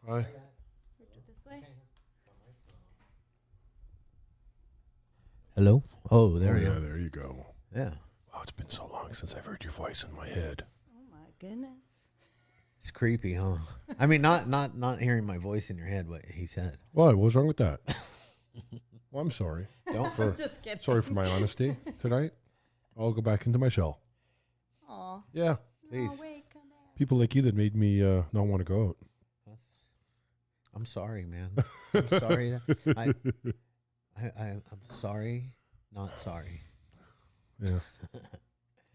Hi. This way. Hello? Oh, there you yeah, go. there you go. Yeah. Wow, it's been so long since I've heard your voice in my head. Oh my goodness. It's creepy, huh? I mean, not hearing my voice in your head, what he said. What was wrong with that? Well, I'm sorry. I'm just kidding. Sorry for my honesty tonight. I'll go back into my shell. Aw. Yeah. Please. Oh, wait, come back. People like you that made me not want to go out. I'm sorry, man. I'm sorry. I'm sorry, not sorry. Yeah.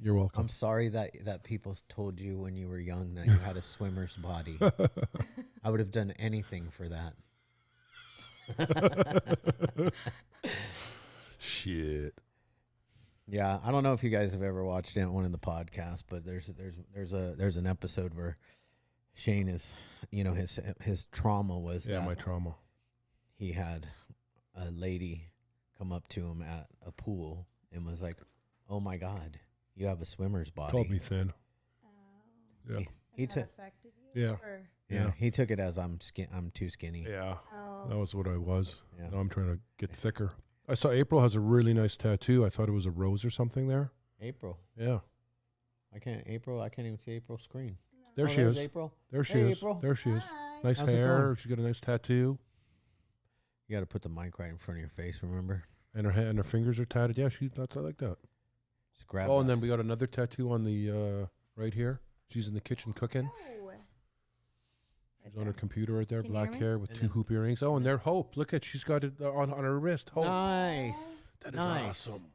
You're welcome. I'm sorry that people told you when you were young that you had a swimmer's body. I would have done anything for that. Shit. Yeah, I don't know if you guys have ever watched one of the podcasts, but there's an episode where Shane is, his trauma was that my trauma. he had a lady come up to him at a pool and was like, "Oh my God, you have a swimmer's body." Called me thin. Yeah. He And that took affected you? Yeah. Or? yeah, he took it as I'm too skinny. Yeah. Oh. That was what I was. Yeah. Now I'm trying to get thicker. I saw April has a really nice tattoo. I thought it was a rose or something there. April. Yeah. I can't even see April's screen. There Oh, she there's is. April. There she Hey, is. April. There she is. Hi. Nice How's it hair. going? She's got a nice tattoo. You got to put the mic right in front of your face, remember? And her fingers are tatted. Yeah, that's I like that. Just grab Oh, and that. then we got another tattoo on the right here. She's in the kitchen cooking. Oh. She's on her computer right there, Can you black hear me? hair with And two then- hoop earrings. Oh, and there, Hope. Look at, she's got it on her wrist. Hope. Nice. That is Nice. awesome.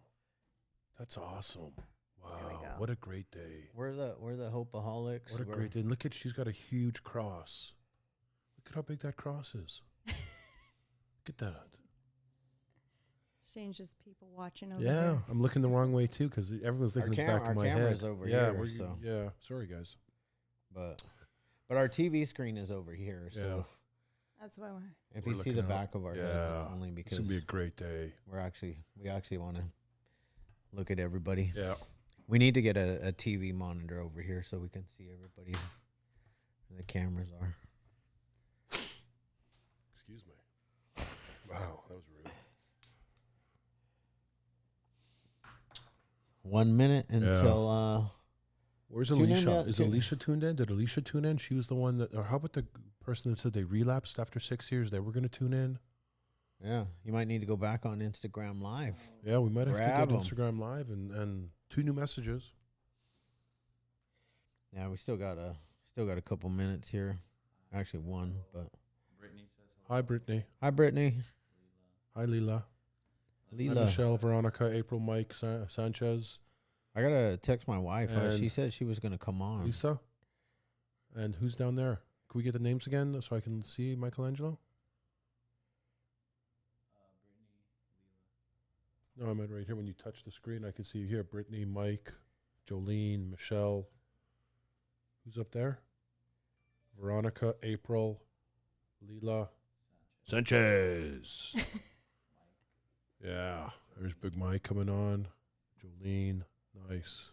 That's awesome. we Wow, go. what a great day. We're the Hopeaholics. What a great day. And look at, she's got a huge cross. Look at how big that cross is. Look at that. Shane's just people watching over Yeah, there. I'm looking the wrong way too because everyone's looking at the back our of my camera's head. over yeah, here, we're- so. yeah. Sorry, guys. But our TV screen is over here. So That's why we're. if We're you see the looking out. back of our heads, Yeah. it's only It's because gonna be a great day. we actually want to look at everybody. Yeah. We need to get a TV monitor over here so we can see everybody where the cameras are. Excuse me. Wow, that was rude. 1 minute until Where's Tune in Alicia? to- Is tune- Alicia tuned in? Did Alicia tune in? She was the one that, or how about the person that said they relapsed after 6 years? They were going to tune in. yeah, you might need to go back on Instagram Live. Yeah, we might have Grab to 'em. get Instagram Live and 2 new messages. Yeah, we still got a couple minutes here. Actually, one, but Hi, Brittany. hi, Brittany. Hi, Leela. Hi, Leela. Michelle, Veronica, April, Mike, Sanchez, I gotta text my wife. She And said she was gonna come on. Lisa. And who's down there? Can we get the names again so I can see Michelangelo? No, I meant right here. When you touch the screen, I can see you here. Brittany, Mike, Jolene, Michelle. Who's up there? Veronica, April, Leela, Sanchez. Yeah, there's Big Mike coming on. Jolene, nice.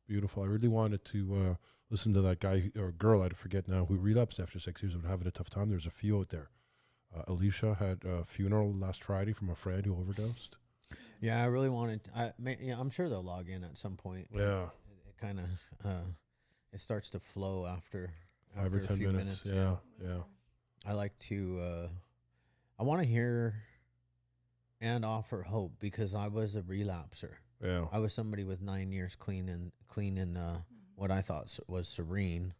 Beautiful. I really wanted to listen to that guy or girl, I forget now, who relapsed after 6 years and having a tough time. There's a few out there. Alicia had a funeral last Friday from a friend who overdosed. Yeah, I really wanted. I'm sure they'll log in at some point. Yeah. It kind of it starts to flow after 5 or a 10 few minutes. Yeah, yeah. I like to. I want to hear and offer hope because I was a relapser. Yeah. I was somebody with 9 years clean in what I thought was serene.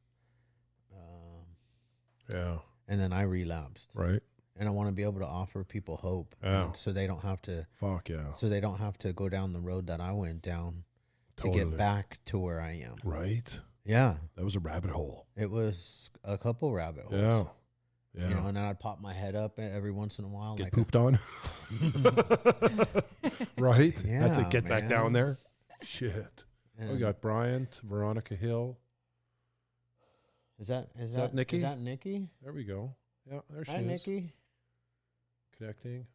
Yeah. And then I relapsed. Right. And I want to be able to offer people hope. Yeah. So they don't have to. Fuck yeah. So they don't have to go down the road that I went down to Totally. get back to where I am. Right. Yeah. That was a rabbit hole. It was a couple rabbit holes. Yeah. Yeah. You know, and then I'd pop my head up every once in a while. Get like pooped on. Right? Had to Yeah, get back man. down there. Shit. and We got Bryant, Veronica Hill. Is that Nikki? Is that Nikki? There we go. Yeah, there she Hi, is. Nikki. Connecting.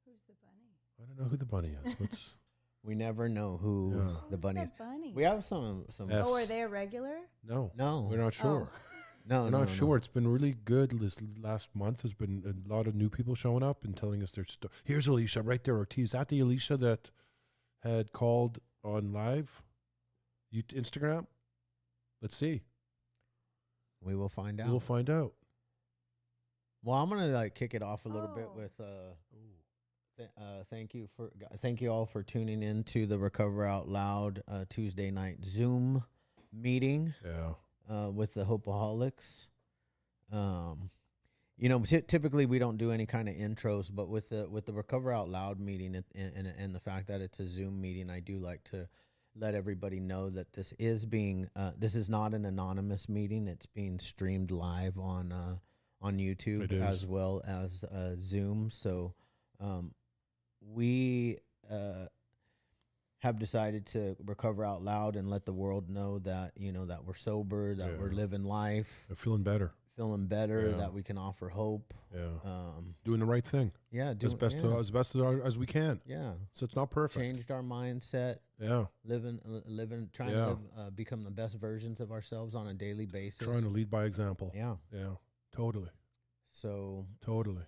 Who's the bunny? I don't know who the bunny is. What's We never know who Yeah. the Who's bunny is. the bunny? We have some. Yeah. Oh, are they a regular? no? No. We're not sure. No, We're no, not no. sure. It's been really good. This last month has been a lot of new people showing up and telling us their story. Here's Alicia right there, Ortiz. Is that the Alicia that had called on live Instagram? Let's see. We will find out. We'll find out. Well, I'm gonna like kick it off a little bit Oh. with thank you all for tuning in to the Recover Out Loud Tuesday night Zoom meeting Yeah. with the Hopeaholics. You know, typically we don't do any kind of intros, but with the Recover Out Loud meeting and the fact that it's a Zoom meeting, I do like to let everybody know that this is not an anonymous meeting. It's being streamed live on YouTube It is. as well as Zoom. So we have decided to recover out loud and let the world know that, you know, that we're sober, that we're Yeah. living life, I'm feeling better. feeling better, Yeah. that we can offer hope. Yeah. Doing the right thing. Yeah, As best as we can. yeah. So it's not perfect. Changed our mindset, Yeah. trying Yeah. to live, become the best versions of ourselves on a daily basis. Trying to lead by example. Yeah. Yeah. Totally. So Totally.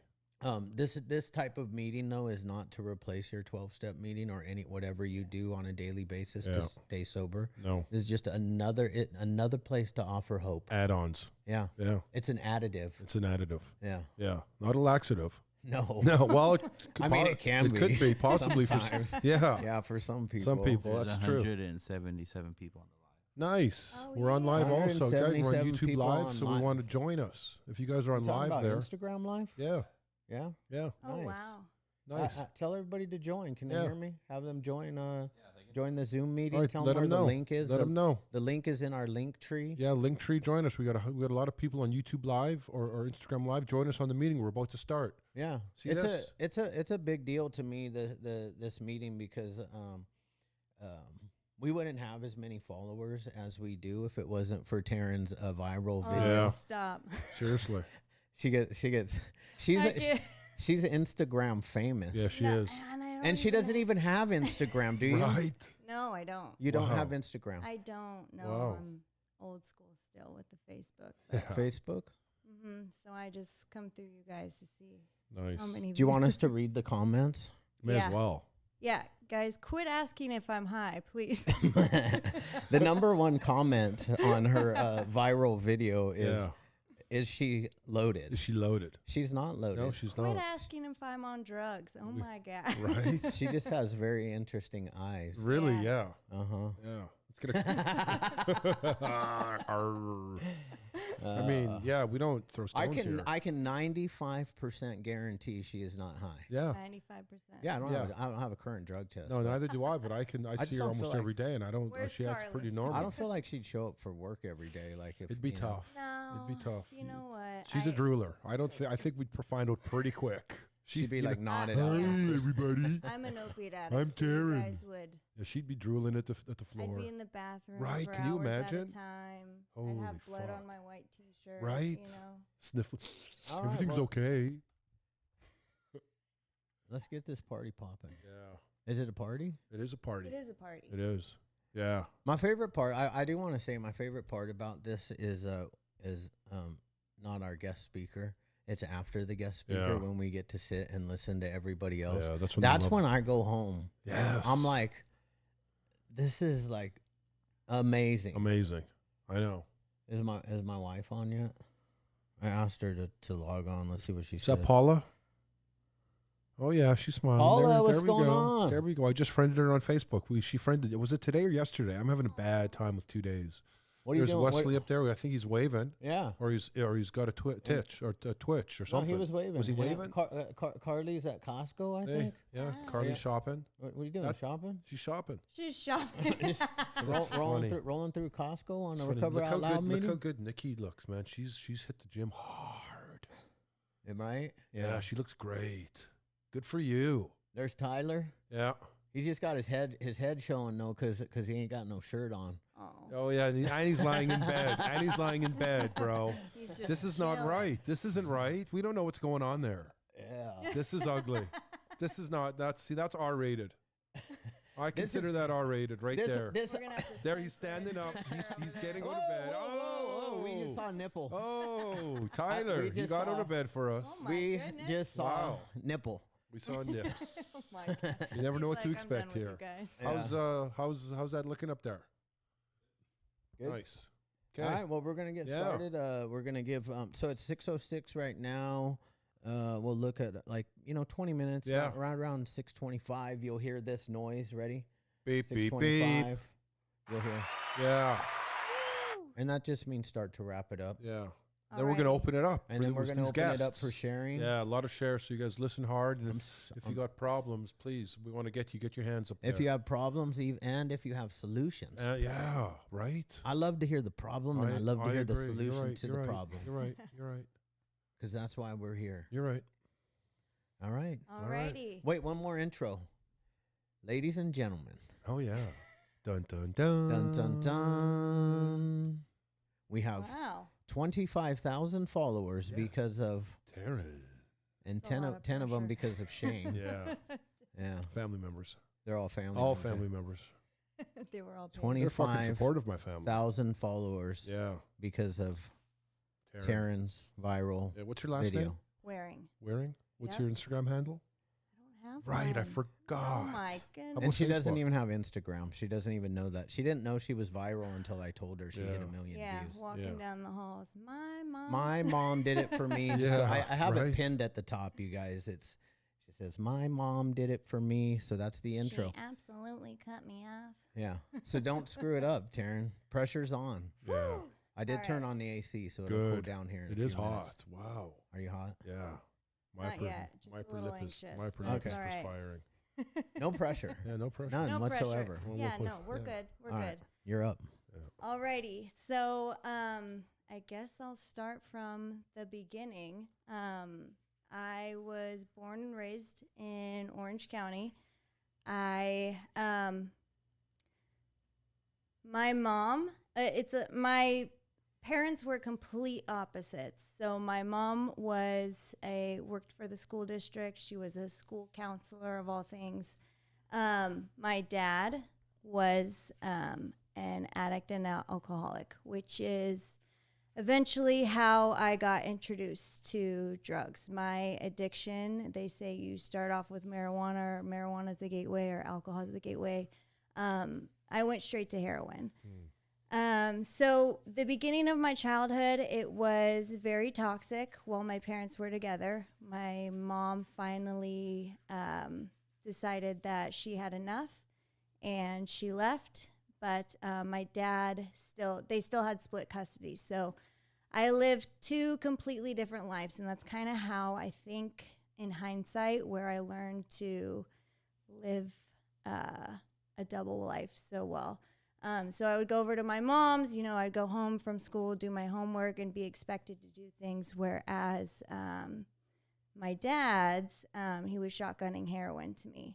this type of meeting though is not to replace your 12-step meeting or whatever you do on a daily basis Yeah. to stay sober. No. This is just another place to offer hope. Add-ons. Yeah. Yeah. It's an additive. It's an additive. Yeah. Yeah. Not a laxative. No. No. Well, it could I mean, it can be. could be possibly for Sometimes. yeah. Yeah, for some people. Some people. There's That's true. 177 people on the live. Nice. Oh, We're on yeah. live also, guys. We're on 177 YouTube people live, on so we live. want to join us. If you guys are on You talking live about there, Instagram live? yeah, Yeah. yeah, Oh, Nice. wow. nice. Tell everybody to join. Can they Yeah. hear me? Have them join. Join the Zoom meeting. All right, Tell let them where them know. the link is. Let them know. The link is in our link tree. Yeah, Linktree, join us. We got a lot of people on YouTube live or Instagram live. Join us on the meeting. We're about to start. Yeah, See this? it's a big deal to me this meeting because we wouldn't have as many followers as we do if it wasn't for Taryn's viral Oh, video. Yeah. stop. Seriously. She's Instagram famous. Yeah, she No, is. And she doesn't even have Instagram, do you? Right. No, I don't. You don't Wow. have Instagram. I don't know. Wow. I'm old school still with the Facebook. Yeah. Facebook? So I just come through you guys to see Nice. how many. Do you want us to read the comments? May Yeah. as well. Yeah, guys, quit asking if I'm high, please. The number one comment on her viral video Yeah. is she loaded? Is she loaded? She's not loaded. No, she's Quit not. asking if I'm on drugs. Oh my god. Right. She just has very interesting eyes. Really? Yeah. Yeah. Uh-huh. Yeah. Let's get a. I mean, yeah, we don't throw stones here. I can 95% guarantee she is not high. Yeah. 95%. Yeah, I don't, Yeah. I don't have a current drug test. No, but neither do I. But I see just her don't feel almost like- every day, and I don't. Where's She acts Charlie? pretty normal. I don't feel like she'd show up for work every day. Like if It'd be you know. tough. No. It'd be tough. You know what? She's a drooler. I think we'd find out pretty quick. She'd be you like know, nodded Hi, out. Hey, everybody. I'm an opiate addict. I'm so you Taryn. guys would. Yeah, she'd be drooling at the floor. I'd be in the bathroom. Right, For can you hours imagine? At a time. Holy I'd have blood fuck. on my white T-shirt. Right. You know. Sniffle. All right, Everything's well- okay. Let's get this party popping. Yeah, Is it a party? it is a party. It is a party. It is. Yeah. My favorite part, I do want to say my favorite part about this is not our guest speaker. It's after the guest speaker Yeah. when we get to sit and listen to everybody else. Yeah, that's when. That's when I go home. Yes. I'm like, this is like amazing. Amazing. I know. Is my wife on yet? I asked her to log on. Let's see what she Is says. that Paula? Oh yeah, she's smiling. Paula, there, what's there we going go. on? There we go. I just friended her on Facebook. She friended. Was it today or yesterday? I'm having a bad time with 2 days. What are you There's doing? Wesley up there. I think he's waving, Yeah. or he's got a Twitch or a Twitch or No, something. he was waving. Was he Yeah. waving? Carly's at Costco, I Hey, think. yeah, Ah. Carly's Yeah. shopping. What are you doing? That- Shopping? She's shopping. She's shopping. Just That's funny. rolling through Costco on It's a funny. Recover Look how Out Loud good, meeting. Look how good Nikki looks, man. She's hit the gym hard. Am I right? Yeah, she looks great. Good for you. There's Tyler. Yeah. He's just got his head showing though, cause he ain't got no shirt on. Oh. Oh yeah, and he's lying in bed. And he's lying in bed, bro. He's just This is not chilling. right. This isn't right. We don't know what's going on there. Yeah. This is ugly. This is not. That's R-rated. I This consider is- that R-rated right there. We're gonna have to There he's censor standing up. it. He's getting Whoa, out of bed. whoa, we just saw a nipple. Oh, Tyler, we he just got out saw- of bed for us. Oh my We goodness. just saw Wow. nipple. We saw nips. Oh my God. You never know He's what to like, "I'm done expect with here. you guys." Yeah. How's that looking up there? Good. Nice. All Okay. right, well, we're going to get Yeah. started. We're going to give, so it's 6:06 right now. We'll look at 20 minutes. Yeah. Right around 6:25, you'll hear this noise. Ready? Beep beep beep. 6:25. You'll hear. Yeah. And that just means start to wrap it up. Yeah. Then we're gonna Alrighty. open it up. And for then we're these going to open it up guests. for sharing. Yeah, a lot of shares. So you guys listen hard, and I'm if you got problems, please, we want to get your hands up. If there. you have problems and if you have solutions. yeah, right. I love to hear the problem and I love to hear the agree. solution You're right. to You're the right. problem. You're right. You're right. Because that's why we're here. You're right. All right. right. Alrighty. Wait, one more intro. Ladies and gentlemen. Oh yeah. Dun dun dun. Dun dun dun. We have Wow. 25,000 followers Yeah. because of, Taryn. and That's a 10 lot of of 10 of them pressure. because of Shane. Yeah. Yeah, Family members. they're all family. All members. family members. They were all paid. 20 They're fucking 25,000 supportive of my family. followers Yeah. because of Taryn. Taryn's viral Yeah. What's your last video. name? Wearing. Wearing. What's Yep. your Instagram handle? I don't have Right. I one. forgot. Oh my goodness. And she Facebook? doesn't even have Instagram. She doesn't even know that. She didn't know she was viral until I told her she hit Yeah. 1 million Yeah, views. walking Yeah. down the halls. My mom. My mom did it for me. Yeah, I have right. it pinned at the top, you guys. She says, "My mom did it for me." So that's the intro. She absolutely cut me off. Yeah. So don't screw it up, Taryn. Pressure's on. Yeah. I did All turn right. on the AC, so it'll cool Good. down here. In It a is few minutes. hot. Wow. Are you hot? Yeah. Not yet, just my a upper little lip is anxious, my upper but lip it's is all right. perspiring. No pressure. Yeah, no pressure. None No whatsoever. pressure. Well, Yeah, we'll no, put- we're yeah. good. We're All good. right. You're up. Alrighty. So, I guess I'll start from the beginning. I was born and raised in Orange County. My mom, my parents were complete opposites. So my mom worked for the school district. She was a school counselor of all things. My dad was an addict and an alcoholic, which is eventually how I got introduced to drugs. My addiction, they say you start off with marijuana, or marijuana is the gateway, or alcohol is the gateway. I went straight to heroin. So the beginning of my childhood, it was very toxic while my parents were together. My mom finally decided that she had enough and she left. But my dad they still had split custody. So I lived two completely different lives. And that's kind of how I think in hindsight, where I learned to live a double life so well. So I would go over to my mom's, I'd go home from school, do my homework, and be expected to do things. Whereas my dad's, he was shotgunning heroin to me.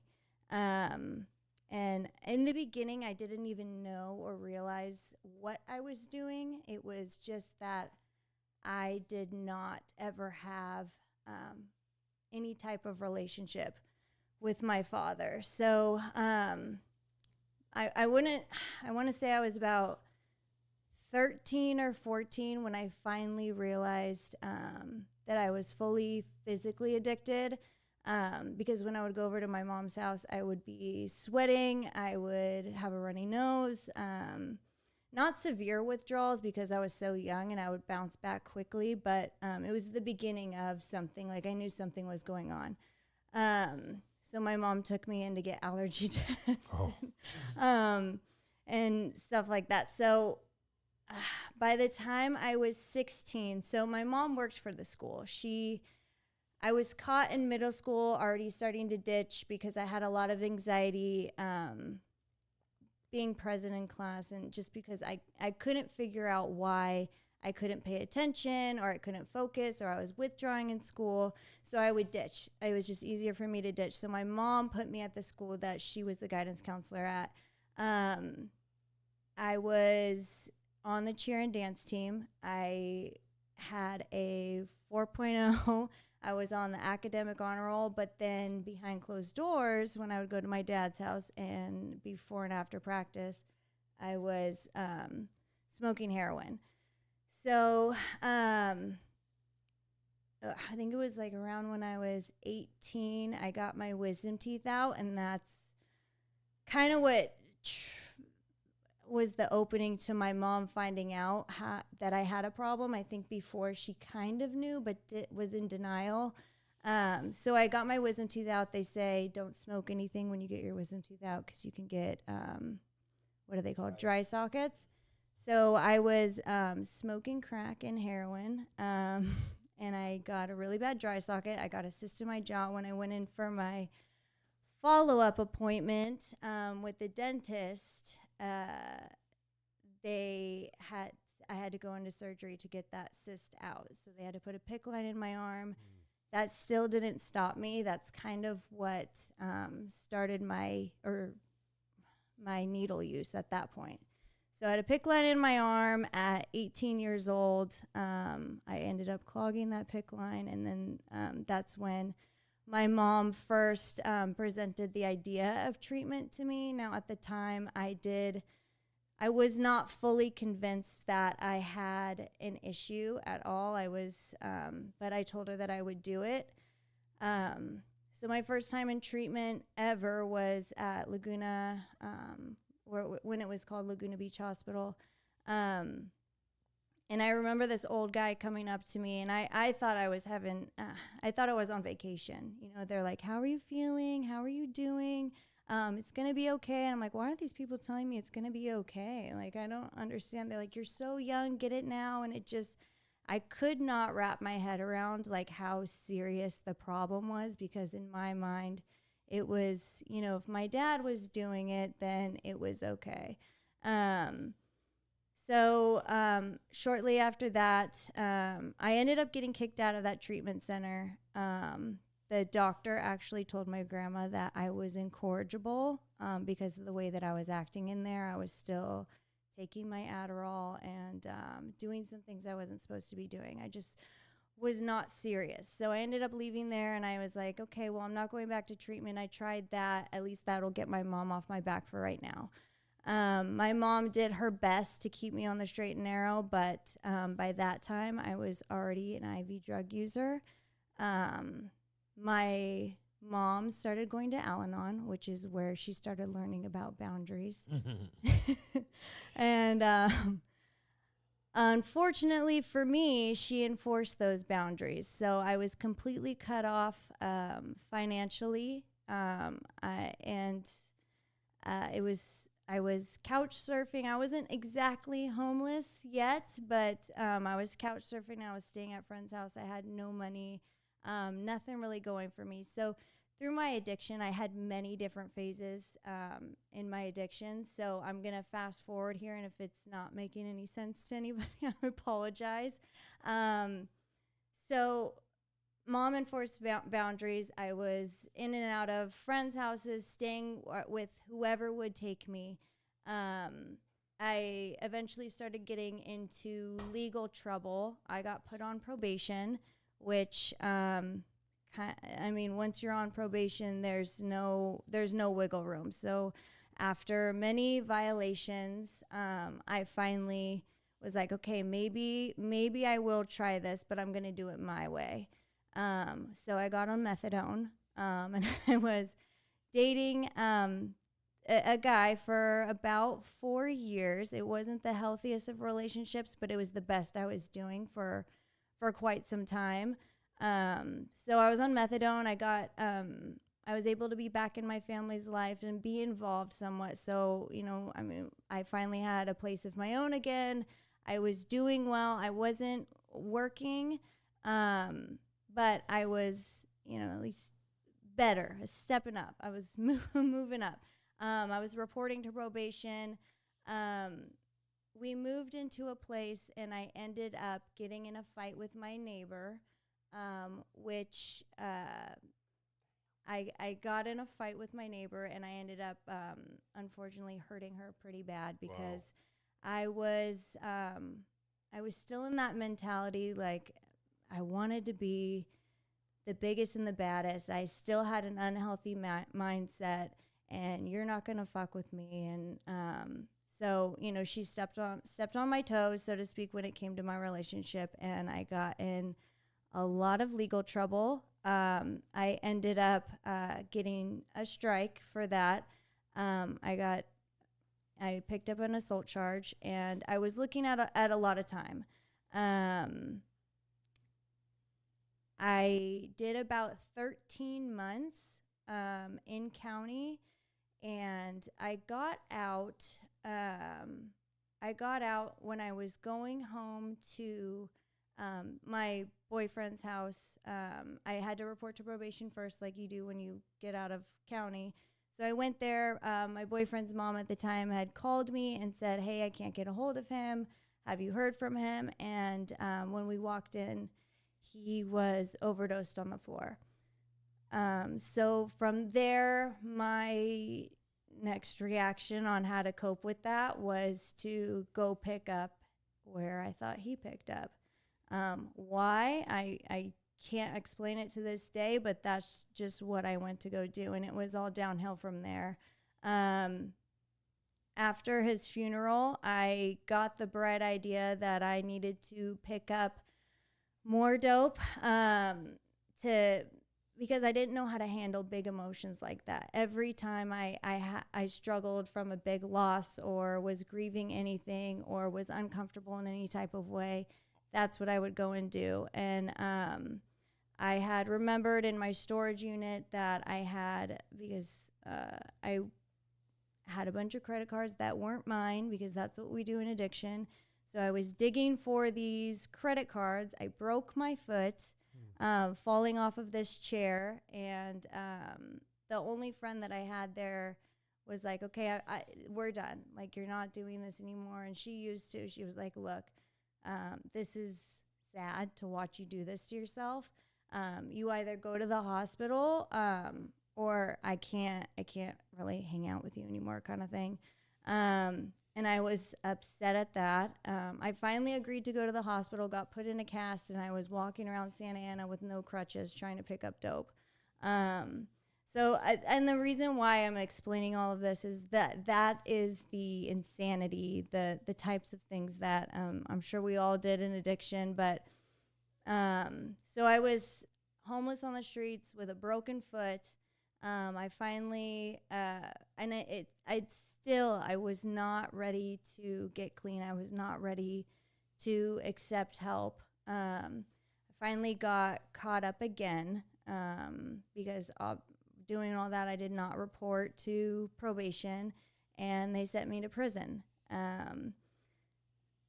And in the beginning, I didn't even know or realize what I was doing. It was just that I did not ever have any type of relationship with my father. So I want to say I was about 13 or 14 when I finally realized that I was fully physically addicted. Because when I would go over to my mom's house, I would be sweating. I would have a runny nose. Not severe withdrawals because I was so young and I would bounce back quickly. But it was the beginning of something. Like I knew something was going on. So my mom took me in to get allergy tests and stuff like that. So by the time I was 16, so my mom worked for the school. I was caught in middle school already starting to ditch because I had a lot of anxiety being present in class, and just because I couldn't figure out why I couldn't pay attention or I couldn't focus or I was withdrawing in school. So I would ditch. It was just easier for me to ditch. So my mom put me at the school that she was the guidance counselor at. I was on the cheer and dance team. I had a 4.0 I was on the academic honor roll, but then behind closed doors, when I would go to my dad's house and before and after practice, I was smoking heroin. So I think it was like around when I was 18, I got my wisdom teeth out, and that's kind of what was the opening to my mom finding out that I had a problem. I think before she kind of knew, but was in denial. So I got my wisdom teeth out. They say don't smoke anything when you get your wisdom teeth out because you can get, what are they called? Dry sockets. So I was smoking crack and heroin, and I got a really bad dry socket. I got a cyst in my jaw when I went in for my follow-up appointment with the dentist. I had to go into surgery to get that cyst out. So they had to put a PICC line in my arm. That still didn't stop me. That's kind of what started my needle use at that point. So I had a PICC line in my arm at 18 years old. I ended up clogging that PICC line, and then that's when my mom first presented the idea of treatment to me. Now, at the time, I was not fully convinced that I had an issue at all. But I told her that I would do it. So my first time in treatment ever was at Laguna, when it was called Laguna Beach Hospital. And I remember this old guy coming up to me, and I thought I was I thought I was on vacation. You know, they're like, how are you feeling? How are you doing? It's going to be okay. And I'm like, why are these people telling me it's going to be okay? Like, I don't understand. They're like, you're so young, get it now. And I could not wrap my head around like how serious the problem was, because in my mind, it was, you know, if my dad was doing it, then it was okay. So shortly after that, I ended up getting kicked out of that treatment center. The doctor actually told my grandma that I was incorrigible because of the way that I was acting in there. I was still taking my Adderall and doing some things I wasn't supposed to be doing. I just was not serious. So I ended up leaving there, and I was like, okay, well, I'm not going back to treatment. I tried that. At least that'll get my mom off my back for right now. My mom did her best to keep me on the straight and narrow, but by that time, I was already an IV drug user. My mom started going to Al-Anon, which is where she started learning about boundaries. And unfortunately for me, she enforced those boundaries. So I was completely cut off financially. I was couch surfing. I wasn't exactly homeless yet, but I was couch surfing. I was staying at a friend's house. I had no money, nothing really going for me. So through my addiction, I had many different phases in my addiction. So I'm going to fast forward here, and if it's not making any sense to anybody, I apologize. So mom enforced boundaries. I was in and out of friends' houses, staying with whoever would take me. I eventually started getting into legal trouble. I got put on probation, which, once you're on probation, there's no wiggle room. So after many violations, I finally was like, okay, maybe I will try this, but I'm going to do it my way. So I got on methadone, and I was dating a guy for about 4 years. It wasn't the healthiest of relationships, but it was the best I was doing for quite some time. So I was on methadone. I was able to be back in my family's life and be involved somewhat. So, I finally had a place of my own again. I was doing well. I wasn't working, but I was, at least better, stepping up. I was moving up. I was reporting to probation. We moved into a place, and I ended up getting in a fight with my neighbor, which I got in a fight with my neighbor, and I ended up unfortunately hurting her pretty bad because I was still in that mentality, like I wanted to be the biggest and the baddest. I still had an unhealthy mindset, and you're not going to fuck with me. And so, you know, she stepped on my toes, so to speak, when it came to my relationship, and I got in a lot of legal trouble. I ended up getting a strike for that. I picked up an assault charge, and I was looking at a lot of time. I did about 13 months in county, and I got out. I got out when I was going home to my boyfriend's house. I had to report to probation first, like you do when you get out of county. So I went there. My boyfriend's mom at the time had called me and said, "Hey, I can't get a hold of him. Have you heard from him?" And when we walked in, he was overdosed on the floor. So from there, my next reaction on how to cope with that was to go pick up where I thought he picked up. Why? I can't explain it to this day, but that's just what I went to go do, and it was all downhill from there. After his funeral, I got the bright idea that I needed to pick up more dope because I didn't know how to handle big emotions like that. Every time I struggled from a big loss or was grieving anything or was uncomfortable in any type of way, that's what I would go and do. And I had remembered in my storage unit that I had, because I had a bunch of credit cards that weren't mine, because that's what we do in addiction. So I was digging for these credit cards. I broke my foot falling off of this chair. And the only friend that I had there was like, "Okay, we're done. Like, you're not doing this anymore." And she used to. She was like, "Look, this is sad to watch you do this to yourself. You either go to the hospital or I can't really hang out with you anymore," kind of thing. And I was upset at that. I finally agreed to go to the hospital, got put in a cast, and I was walking around Santa Ana with no crutches trying to pick up dope. And the reason why I'm explaining all of this is that is the insanity, the types of things that I'm sure we all did in addiction. But so I was homeless on the streets with a broken foot. I finally, I was not ready to get clean. I was not ready to accept help. I finally got caught up again because doing all that, I did not report to probation, and they sent me to prison.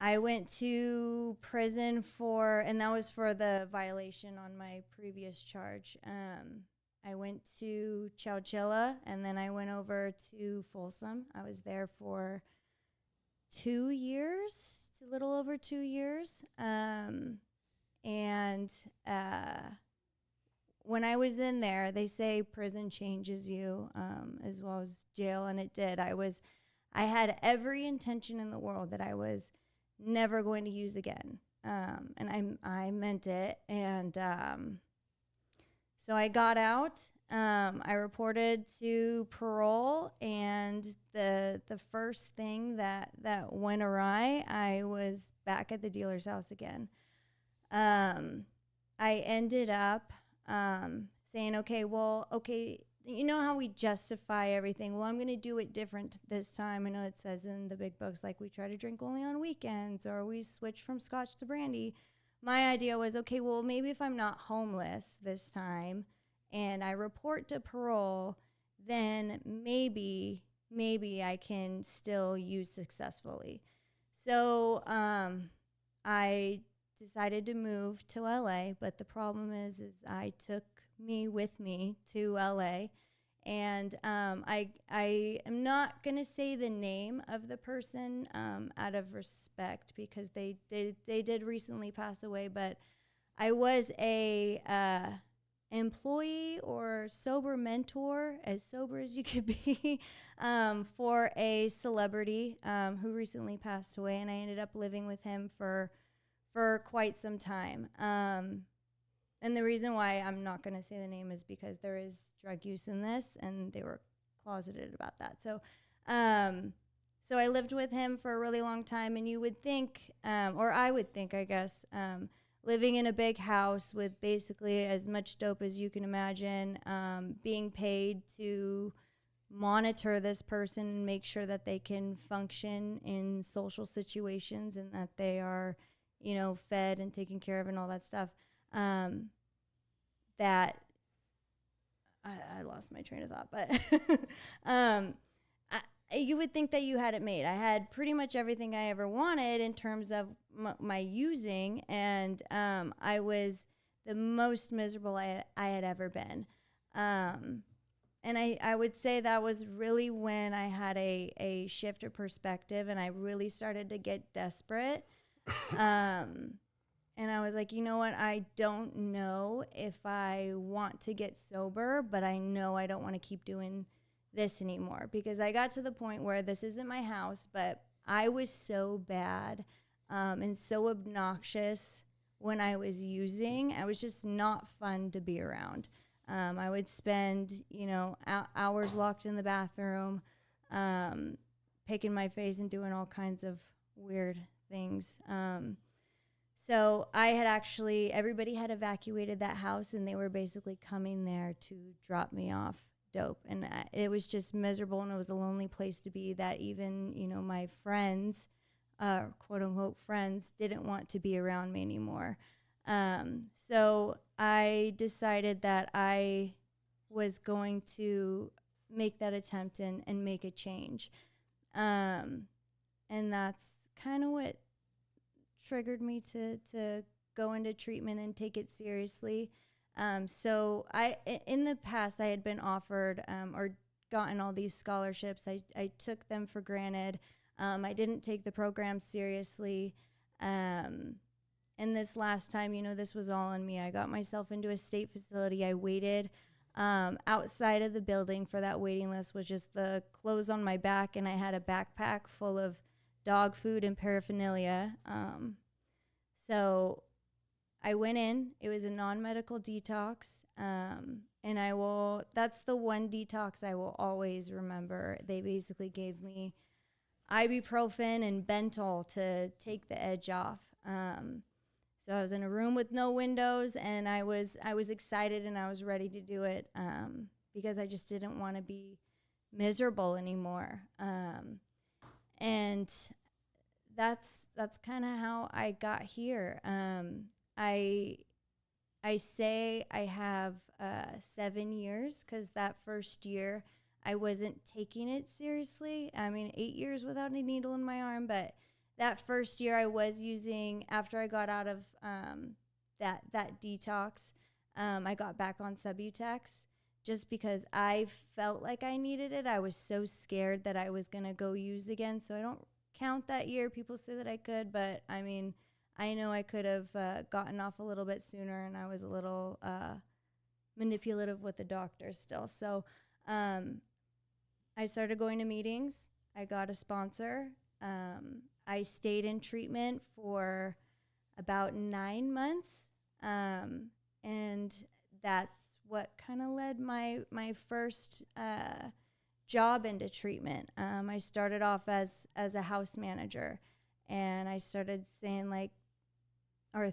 I went to prison and that was for the violation on my previous charge. I went to Chowchilla, and then I went over to Folsom. I was there for 2 years, a little over 2 years. And when I was in there, they say prison changes you as well as jail, and it did. I had every intention in the world that I was never going to use again, and I meant it. And so I got out. I reported to parole, and the first thing that went awry, I was back at the dealer's house again. I ended up saying, okay, you know how we justify everything? Well, I'm going to do it different this time. I know it says in the big books, like, we try to drink only on weekends, or we switch from scotch to brandy. My idea was, okay, well, maybe if I'm not homeless this time and I report to parole, then maybe I can still use successfully. So I decided to move to LA, but the problem is I took me with me to LA, and I am not going to say the name of the person out of respect, because they did recently pass away, but I was a employee or sober mentor, as sober as you could be, for a celebrity who recently passed away, and I ended up living with him for quite some time. and the reason why I'm not going to say the name is because there is drug use in this, and they were closeted about that. So, so I lived with him for a really long time, and you would think, or I would think, I guess, living in a big house with basically as much dope as you can imagine, being paid to monitor this person and make sure that they can function in social situations and that they are, you know, fed and taken care of and all that stuff. That I lost my train of thought, but you would think that you had it made. I had pretty much everything I ever wanted in terms of my using, and I was the most miserable I had ever been. And I would say that was really when I had a shift of perspective, and I really started to get desperate. And I was like, you know what? I don't know if I want to get sober, but I know I don't want to keep doing this anymore, because I got to the point where this isn't my house, but I was so bad and so obnoxious when I was using. I was just not fun to be around. I would spend, you know, hours locked in the bathroom, picking my face and doing all kinds of weird things. So I had actually, everybody had evacuated that house, and they were basically coming there to drop me off dope. And it was just miserable, and it was a lonely place to be, that even, you know, my friends, quote unquote friends, didn't want to be around me anymore. So I decided that I was going to make that attempt and make a change. And that's kind of what triggered me to go into treatment and take it seriously. So in the past, I had been offered or gotten all these scholarships. I took them for granted. I didn't take the program seriously. And this last time, you know, this was all on me. I got myself into a state facility. I waited outside of the building for that waiting list with just the clothes on my back, and I had a backpack full of dog food and paraphernalia. So I went in. It was a non-medical detox, and that's the one detox I will always remember. They basically gave me ibuprofen and Bentyl to take the edge off. So I was in a room with no windows, and I was excited, and I was ready to do it because I just didn't want to be miserable anymore. And that's kind of how I got here. I say I have 7 years, because that first year I wasn't taking it seriously. I mean, 8 years without a needle in my arm, but that first year I was using, after I got out of that detox, I got back on Subutex just because I felt like I needed it. I was so scared that I was going to go use again, so I don't count that year. People say that I could, but I mean, I know I could have gotten off a little bit sooner, and I was a little manipulative with the doctor still. So I started going to meetings. I got a sponsor. I stayed in treatment for about 9 months, and that's what kind of led my first job into treatment. I started off as a house manager, and I started saying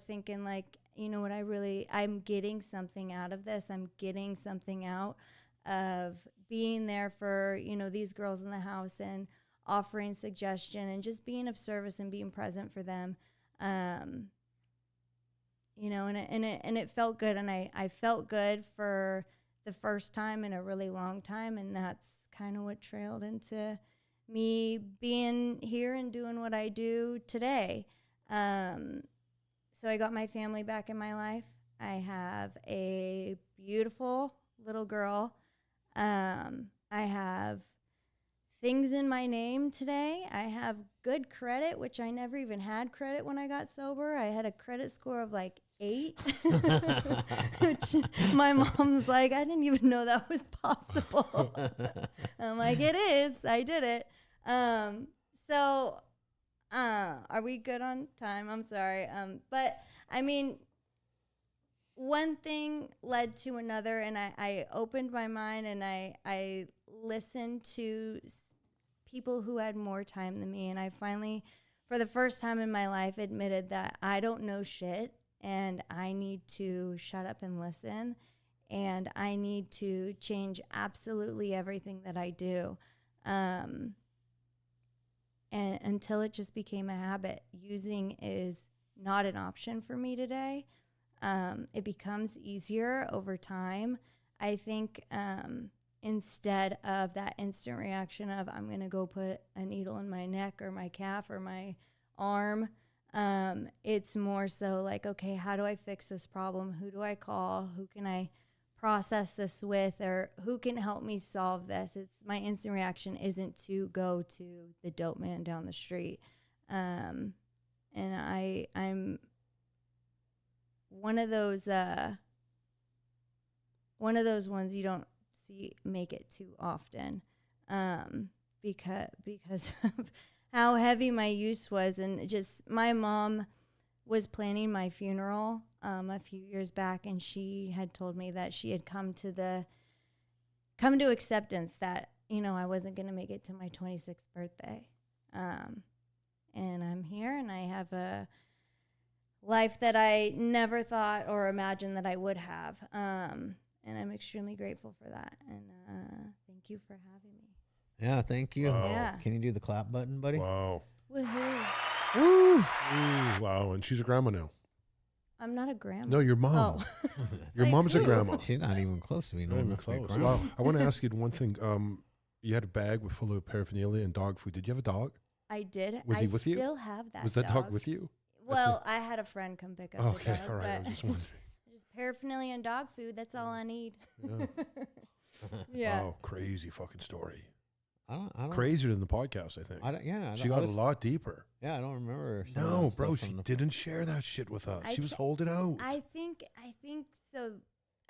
thinking you know what, I'm getting something out of this. I'm getting something out of being there for, you know, these girls in the house and offering suggestion and just being of service and being present for them. You know, and it felt good, and I felt good for the first time in a really long time, and that's kind of what trailed into me being here and doing what I do today. So I got my family back in my life. I have a beautiful little girl. I have things in my name today. I have good credit, which I never even had credit when I got sober. I had a credit score of 8, which my mom's like, I didn't even know that was possible. I'm like, it is. I did it. So are we good on time? I'm sorry. But I mean, one thing led to another, and I opened my mind, and I listened to people who had more time than me, and I finally, for the first time in my life, admitted that I don't know shit, and I need to shut up and listen, and I need to change absolutely everything that I do. And until it just became a habit, using is not an option for me today. It becomes easier over time. I think instead of that instant reaction of I'm going to go put a needle in my neck or my calf or my arm, it's more so like, okay, how do I fix this problem? Who do I call? Who can I process this with, or who can help me solve this? It's my instant reaction isn't to go to the dope man down the street. And I'm one of those ones you don't see make it too often, because of how heavy my use was. And just, my mom was planning my funeral a few years back, and she had told me that she had come to acceptance that, you know, I wasn't going to make it to my 26th birthday. And I'm here, and I have a life that I never thought or imagined that I would have. And I'm extremely grateful for that. And thank you for having me. Yeah, thank you. Wow. Yeah. Can you do the clap button, buddy? Wow. Woohoo. Woo! Ooh, wow. And she's a grandma now. I'm not a grandma. No, your mom. Oh. Your Like, mom's a ooh. grandma. She's not even close to me. Not even close. Wow. I want to ask you one thing. You had a bag full of paraphernalia and dog food. Did you have a dog? I did. Was I he with you? still have that Was that dog with you? Well, I had a friend come pick up Okay, the dog, all right. I but was just wondering. just paraphernalia and dog food, that's all I need. Yeah. Yeah. Wow, crazy fucking story. I don't. Crazier than the podcast, I think. I don't. Yeah. She got a lot deeper. Yeah, I don't remember. some of No, that bro, stuff she from the- didn't share that shit with us. I She was ca- holding out. I think so.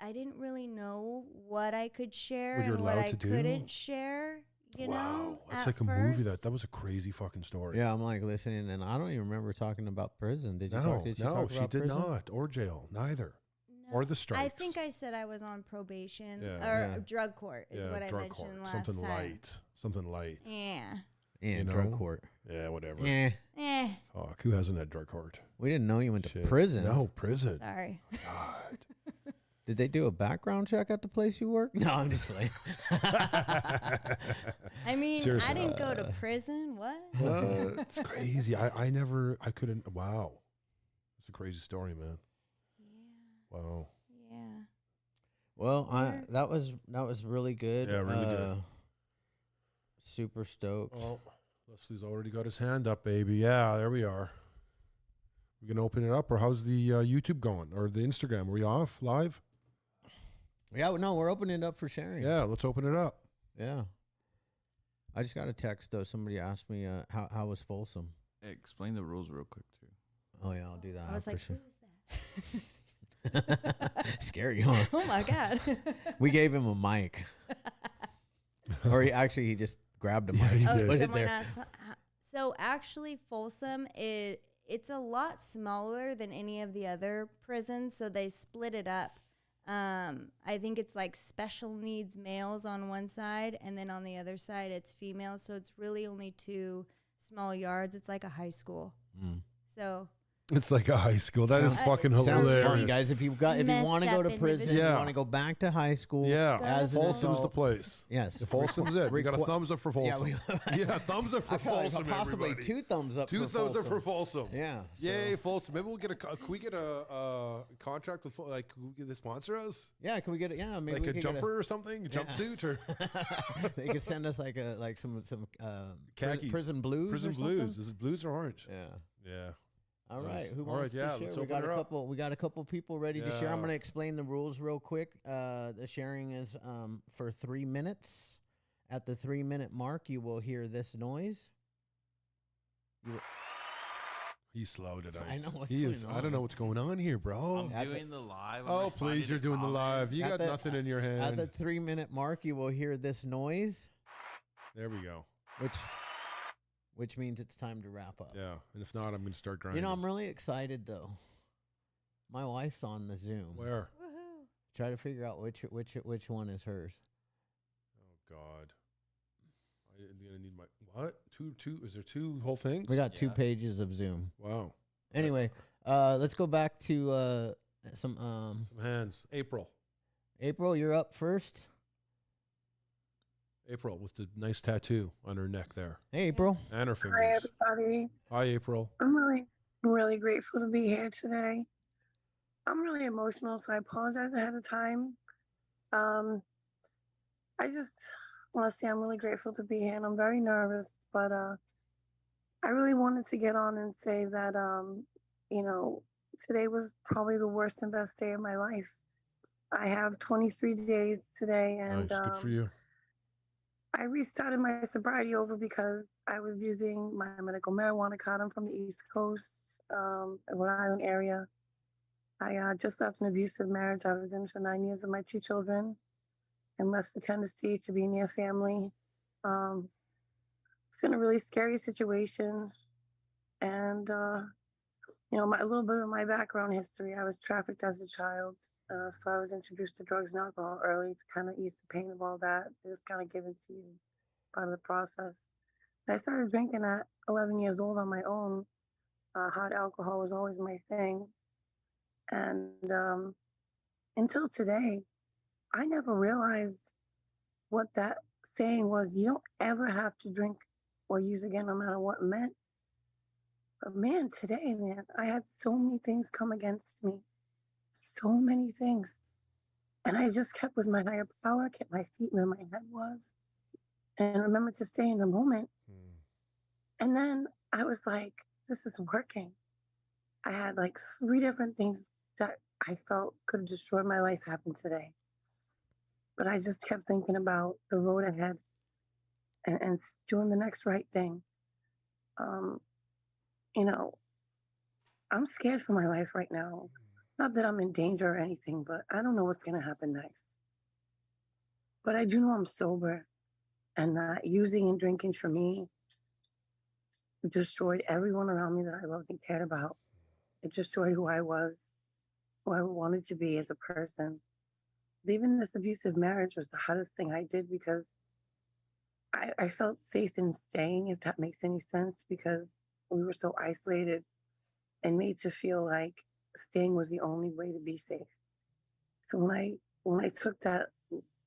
I didn't really know what I could share What you're and what allowed I to do? couldn't share. You wow, know, it's at like a movie. first. That was a crazy fucking story. Yeah, I'm like listening, and I don't even remember talking about prison. Did you No, talk? Did you no, talk she about did prison? not, or jail, neither, No, or the strikes. I think I said I was on probation Yeah. or Yeah. drug court is what I drug mentioned court, last something time. light, something light. Yeah. Yeah, You drug know? court. Yeah, whatever. Yeah, Eh. Fuck, who hasn't had drug court? we didn't know you went to Shit. prison. No, prison. Sorry. God. Did they do a background check at the place you work? No, I'm just playing. I mean, Seriously. I didn't go to prison. What? It's crazy. I couldn't. Wow, it's a crazy story, man. Yeah. Wow. Yeah. Well, Yeah. that was really good. Yeah, really good. Super stoked. Well, Leslie's already got his hand up, baby. Yeah, there we are. We gonna open it up, or how's the YouTube going, or the Instagram? Are we off live? Yeah, no, we're opening it up for sharing. Yeah, let's open it up. Yeah. I just got a text though. Somebody asked me how was Folsom. Hey, explain the rules real quick too. Oh yeah, I'll do that. I was for like, sure. who is that? Scary, huh? Oh my God. We gave him a mic, or he just grabbed a Yeah, mic. he Oh, did. Put it someone there. asked. So actually, Folsom it's a lot smaller than any of the other prisons. So they split it up. I think it's like special needs males on one side, and then on the other side it's females. So it's really only 2 small yards. It's like a high school. Mm. So It's like a high school. That is Sounds- fucking Sounds hilarious. fun, guys. If you Messed want to go up to prison, individual. you Yeah. want to go back to high school. Yeah, as an Folsom's the adult. place. Yes, Folsom's it. We got a Requ- thumbs up for Yeah, Folsom. we, Yeah, thumbs up for I feel like Folsom. possibly everybody. 2 thumbs up. Two for thumbs up Folsom. for Folsom. Yeah. Yay, so- Folsom. Maybe we'll get can we get a contract with can we get they sponsor us? Yeah, can we get it? Yeah, maybe Like we a could jumper or something, jumpsuit or Get they could send us like some Khakis. prison blues. prison or blues. something. Is it blues or orange? Yeah. Yeah. All Nice. right. Who All wants right, yeah, to share? let's We open got her a up. couple. We got a couple people ready to share. I'm Yeah. going to explain the rules real quick. The sharing is for 3 minutes. At the 3-minute mark, you will hear this noise. He's slow tonight. I know what's he is. going I don't on. know what's going on here, bro. I'm At the- doing the live. I'm Oh, responding please, to you're doing the live. You At got the- nothing in your At hand. the 3-minute mark, you will hear this noise, There we go. which means it's time to wrap up. Yeah. And if not, I'm going to start grinding. You know, I'm really excited though. My wife's on the Zoom. Where? Woohoo. Try to figure out which one is hers. Oh God. I'm gonna need my what? Two? Is there two whole things? We got 2 Yeah. pages of Zoom. Wow. Anyway, let's go back to some Some hands. April. April. You're up first. April with the nice tattoo on her neck there Hey, April. and her Hi, fingers. everybody. Hi, April. I'm really grateful to be here today. I'm really emotional, so I apologize ahead of time. I just want to say I'm really grateful to be here, and I'm very nervous, but I really wanted to get on and say that, you know, today was probably the worst and best day of my life. I have 23 days today, and Nice. Good for you. I restarted my sobriety over because I was using my medical marijuana card. I'm from the East Coast, Rhode Island area. I just left an abusive marriage I was in for 9 years with my 2 children and left for Tennessee to be near family. It's in a really scary situation. And, a little bit of my background history, I was trafficked as a child. So I was introduced to drugs and alcohol early to kind of ease the pain of all that. It was kind of given to you as part of the process. And I started drinking at 11 years old on my own. Hard alcohol was always my thing. And until today, I never realized what that saying was. You don't ever have to drink or use again, no matter what it meant. But man, today, man, I had so many things come against me. So many things. And I just kept with my higher power, kept my feet where my head was, and remembered to stay in the moment. And then I was like, this is working. I had like 3 different things that I felt could have destroyed my life happen today. But I just kept thinking about the road ahead and doing the next right thing. I'm scared for my life right now. Not that I'm in danger or anything, but I don't know what's going to happen next. But I do know I'm sober, and that using and drinking for me destroyed everyone around me that I loved and cared about. It destroyed who I was, who I wanted to be as a person. Leaving this abusive marriage was the hardest thing I did because I felt safe in staying, if that makes any sense, because we were so isolated and made to feel like staying was the only way to be safe. So when I took that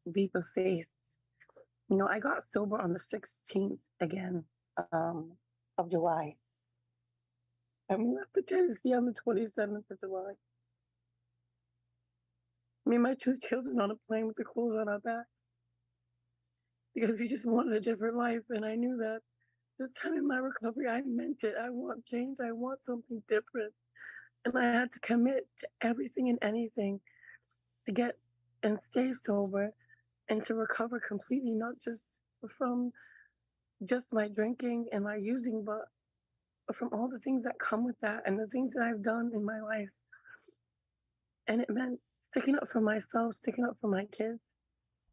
leap of faith, I got sober on the 16th again of July. And we left for Tennessee on the 27th of July. Me and my 2 children on a plane with the clothes on our backs. Because we just wanted a different life. And I knew that this time in my recovery, I meant it. I want change. I want something different. And I had to commit to everything and anything to get and stay sober and to recover completely, not just from just my drinking and my using, but from all the things that come with that and the things that I've done in my life. And it meant sticking up for myself, sticking up for my kids,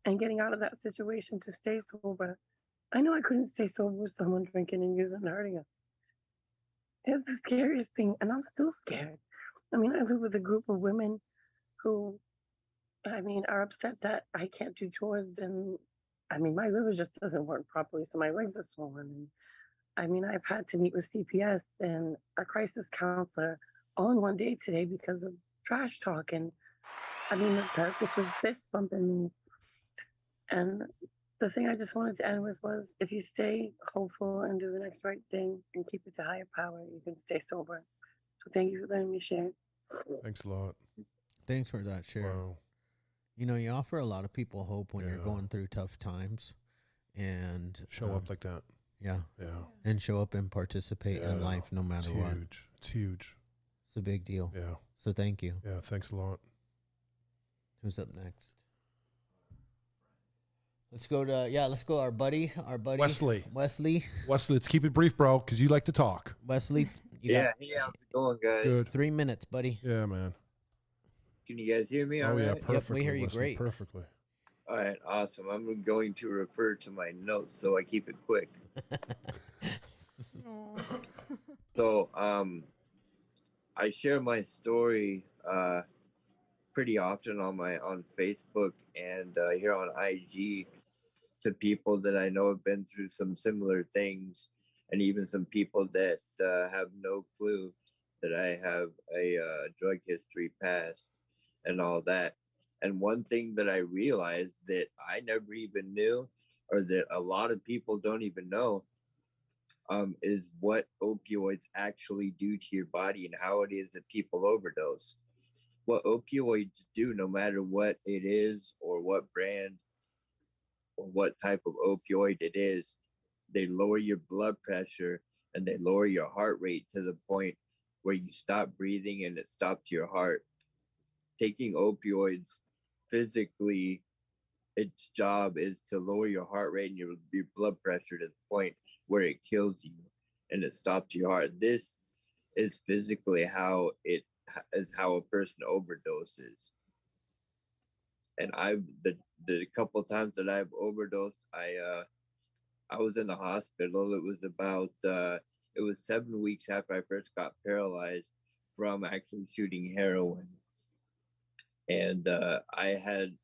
and getting out of that situation to stay sober. I know I couldn't stay sober with someone drinking and using and hurting us. It's the scariest thing, and I'm still scared. I mean, I live with a group of women who, are upset that I can't do chores, and my liver just doesn't work properly, so my legs are swollen. And I've had to meet with CPS and a crisis counselor all in one day today because of trash talk. And the therapist was fist bumping me. And the thing I just wanted to end with was, if you stay hopeful and do the next right thing and keep it to higher power, you can stay sober. So thank you for letting me share. Thanks a lot. Thanks for that share. Wow. You offer a lot of people hope when you're Yeah. going through tough times, and Show up like that. yeah, Yeah. and show up and participate in Yeah. life no matter It's what. huge. It's huge. It's a big deal. Yeah. So thank you. Yeah. Thanks a lot. Who's up next? Let's go our buddy Wesley. Wesley, Let's keep it brief, bro, because you like to talk. you Yeah, got hey, how's it going, guys? Good. 3 minutes, buddy. Yeah, man. Can you guys hear me all Oh, yeah. right? Perfectly. hear you Wesley, great. Perfectly. All right, awesome. I'm going to refer to my notes, so I keep it quick. Aw. So, I share my story uh, pretty often on Facebook and here on IG to people that I know have been through some similar things, and even some people that have no clue that I have a drug history past and all that. And one thing that I realized that I never even knew, or that a lot of people don't even know, is what opioids actually do to your body and how it is that people overdose. What opioids do, no matter what it is or what brand or what type of opioid it is, they lower your blood pressure and they lower your heart rate to the point where you stop breathing and it stops your heart. Taking opioids physically, its job is to lower your heart rate and your blood pressure to the point where it kills you and it stops your heart. This is physically how it is how a person overdoses. And I've the couple times that I've overdosed, I was in the hospital. It was 7 weeks after I first got paralyzed from actually shooting heroin, and I had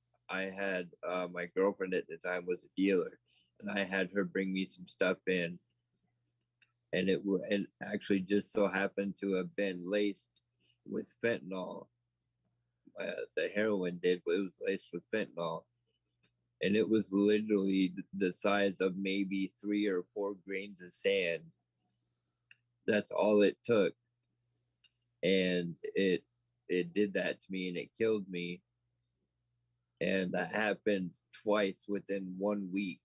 my girlfriend at the time was a dealer, and I had her bring me some stuff in, and it actually just so happened to have been laced with fentanyl. The heroin did, but it was laced with fentanyl, and it was literally the size of maybe 3 or 4 grains of sand. That's all it took, and it did that to me, and it killed me. And that happened twice within 1 week.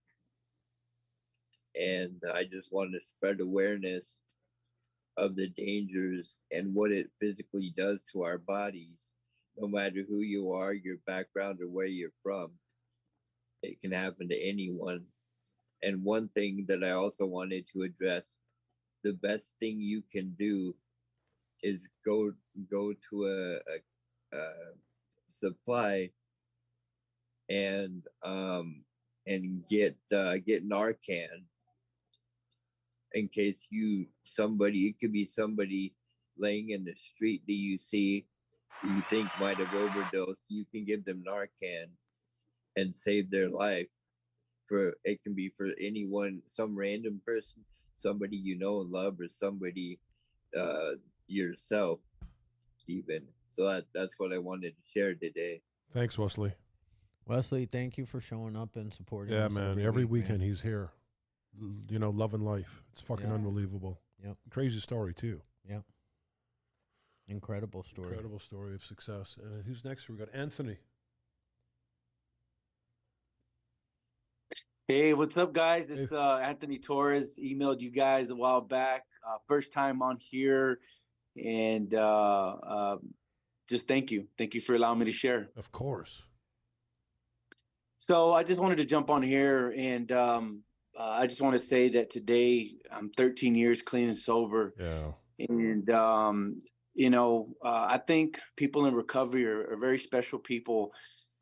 And I just wanted to spread awareness of the dangers and what it physically does to our bodies. No matter who you are, your background, or where you're from, it can happen to anyone. And one thing that I also wanted to address, the best thing you can do is go to a supply and get Narcan in case it could be somebody laying in the street that you see you think might have overdosed. You can give them Narcan and save their life. For it can be for anyone, some random person, somebody you know and love, or somebody uh yourself even. So that's what I wanted to share today. Thanks, Wesley. Wesley, thank you for showing up and supporting Yeah, us man. Every week, weekend man. he's here. Loving life. It's fucking Yeah. unbelievable. Yep. Crazy story too. Yep. Incredible story. Incredible story of success. And who's next? We got Anthony. Hey, what's up, guys? Hey. This Anthony Torres emailed you guys a while back. First time on here, and just thank you. Thank you for allowing me to share. Of course. So I just wanted to jump on here, and I just want to say that today I'm 13 years clean and sober. Yeah. And I think people in recovery are very special people,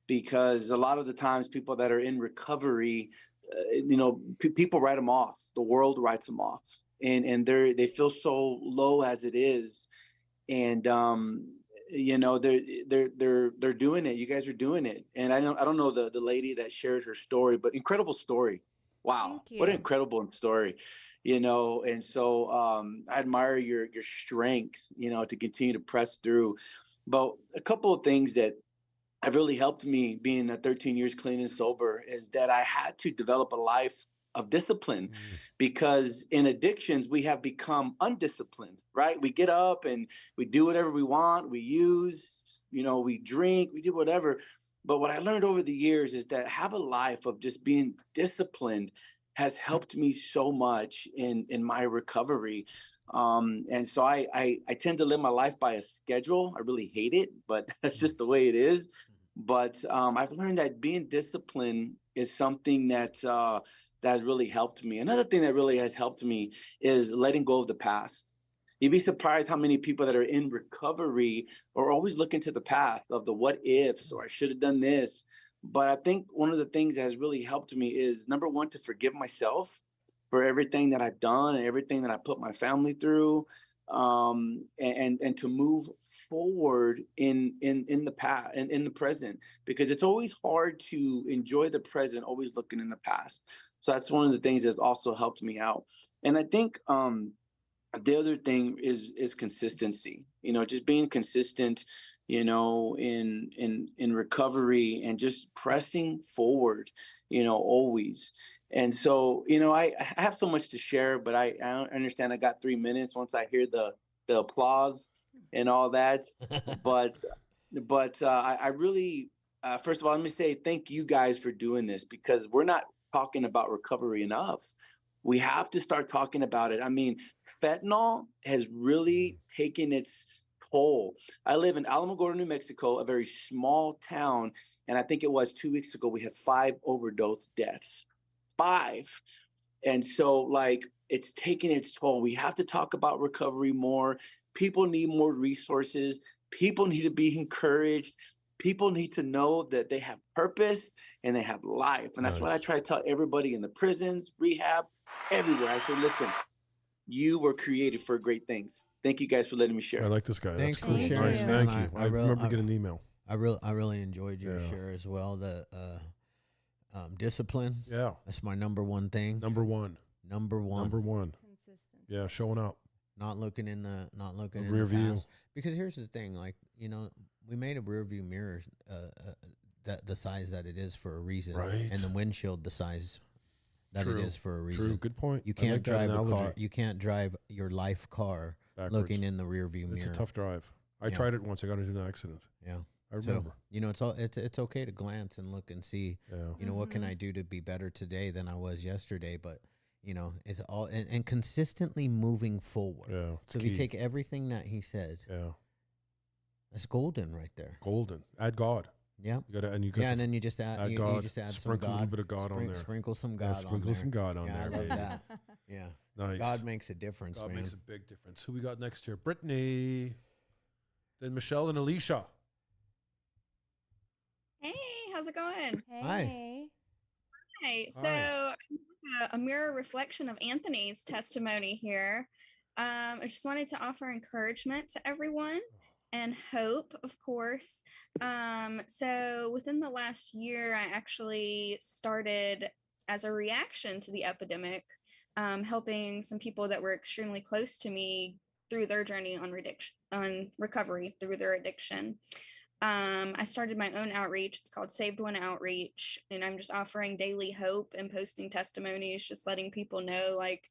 because a lot of the times people that are in recovery, people write them off. The world writes them off, and they feel so low as it is, and they're doing it. You guys are doing it, and I don't know the lady that shared her story, but incredible story. Wow, Thank what an you. incredible story, and so I admire your strength, to continue to press through. But a couple of things that have really helped me being 13 years clean and sober is that I had to develop a life of discipline, because in addictions, we have become undisciplined, right? We get up and we do whatever we want. We use, we drink, we do whatever. But what I learned over the years is that have a life of just being disciplined has helped me so much in my recovery. And so I tend to live my life by a schedule. I really hate it, but that's just the way it is. But I've learned that being disciplined is something that has really helped me. Another thing that really has helped me is letting go of the past. You'd be surprised how many people that are in recovery are always looking to the past of the what ifs, or I should have done this. But I think one of the things that has really helped me is, number one, to forgive myself for everything that I've done and everything that I put my family through. and to move forward in the past and in the present, because it's always hard to enjoy the present, always looking in the past. So that's one of the things that's also helped me out. And I think the other thing is consistency, just being consistent, in recovery, and just pressing forward, always. And so, I have so much to share, but I understand I got 3 minutes once I hear the applause and all that. But I really, first of all, let me say thank you guys for doing this, because we're not talking about recovery enough. We have to start talking about it. I mean, fentanyl has really taken its toll. I live in Alamogordo, New Mexico, a very small town, and I think it was 2 weeks ago we had 5 overdose deaths. 5. And so, like, it's taking its toll. We have to talk about recovery more. People need more resources. People need to be encouraged. People need to know that they have purpose and they have life. And that's what I try to tell everybody in the prisons, rehab, everywhere. I say, listen, you were created for great things. Thank you guys for letting me share. I like this guy. Thanks That's cool. for sharing, Nice. man. Thank you. I remember getting an email. I really enjoyed your Yeah. share as well. The discipline. Yeah. That's my number one thing. Number one. Number one. Consistency. Yeah, showing up. Not looking in the rear view. past. Because here's the thing, like, we made a rear view mirror that the size that it is for a reason, Right. and the windshield the size that True. it is for a reason. True. Good point. You I can't like that drive a analogy. car. You can't drive your life car Backwards. looking in the rear view It's mirror. a tough drive. I Yeah. tried it once. I got into an accident. Yeah. I remember. So, it's okay to glance and look and see, Yeah. what can I do to be better today than I was yesterday, but it's all and consistently moving forward. Yeah. it's So if you key. take everything that he said, Yeah. that's golden right there. Golden. Add God. Yeah. You gotta and you got Yeah, and then you just add God. you just add Sprinkle some a God, little bit of God on there. Sprinkle some God Yeah, on sprinkle there. some God on Yeah, there. I love baby. that. Yeah. Nice. God makes a difference, God man. makes a big difference. Who we got next here? Brittany. Then Michelle and Alicia. Hey, how's it going? Hey. Hi. So, a mirror reflection of Anthony's testimony here. I just wanted to offer encouragement to everyone and hope, of course. So, within the last year, I actually started as a reaction to the epidemic, helping some people that were extremely close to me through their journey on recovery through their addiction. I started my own outreach. It's called Saved One Outreach, and I'm just offering daily hope and posting testimonies, just letting people know, like,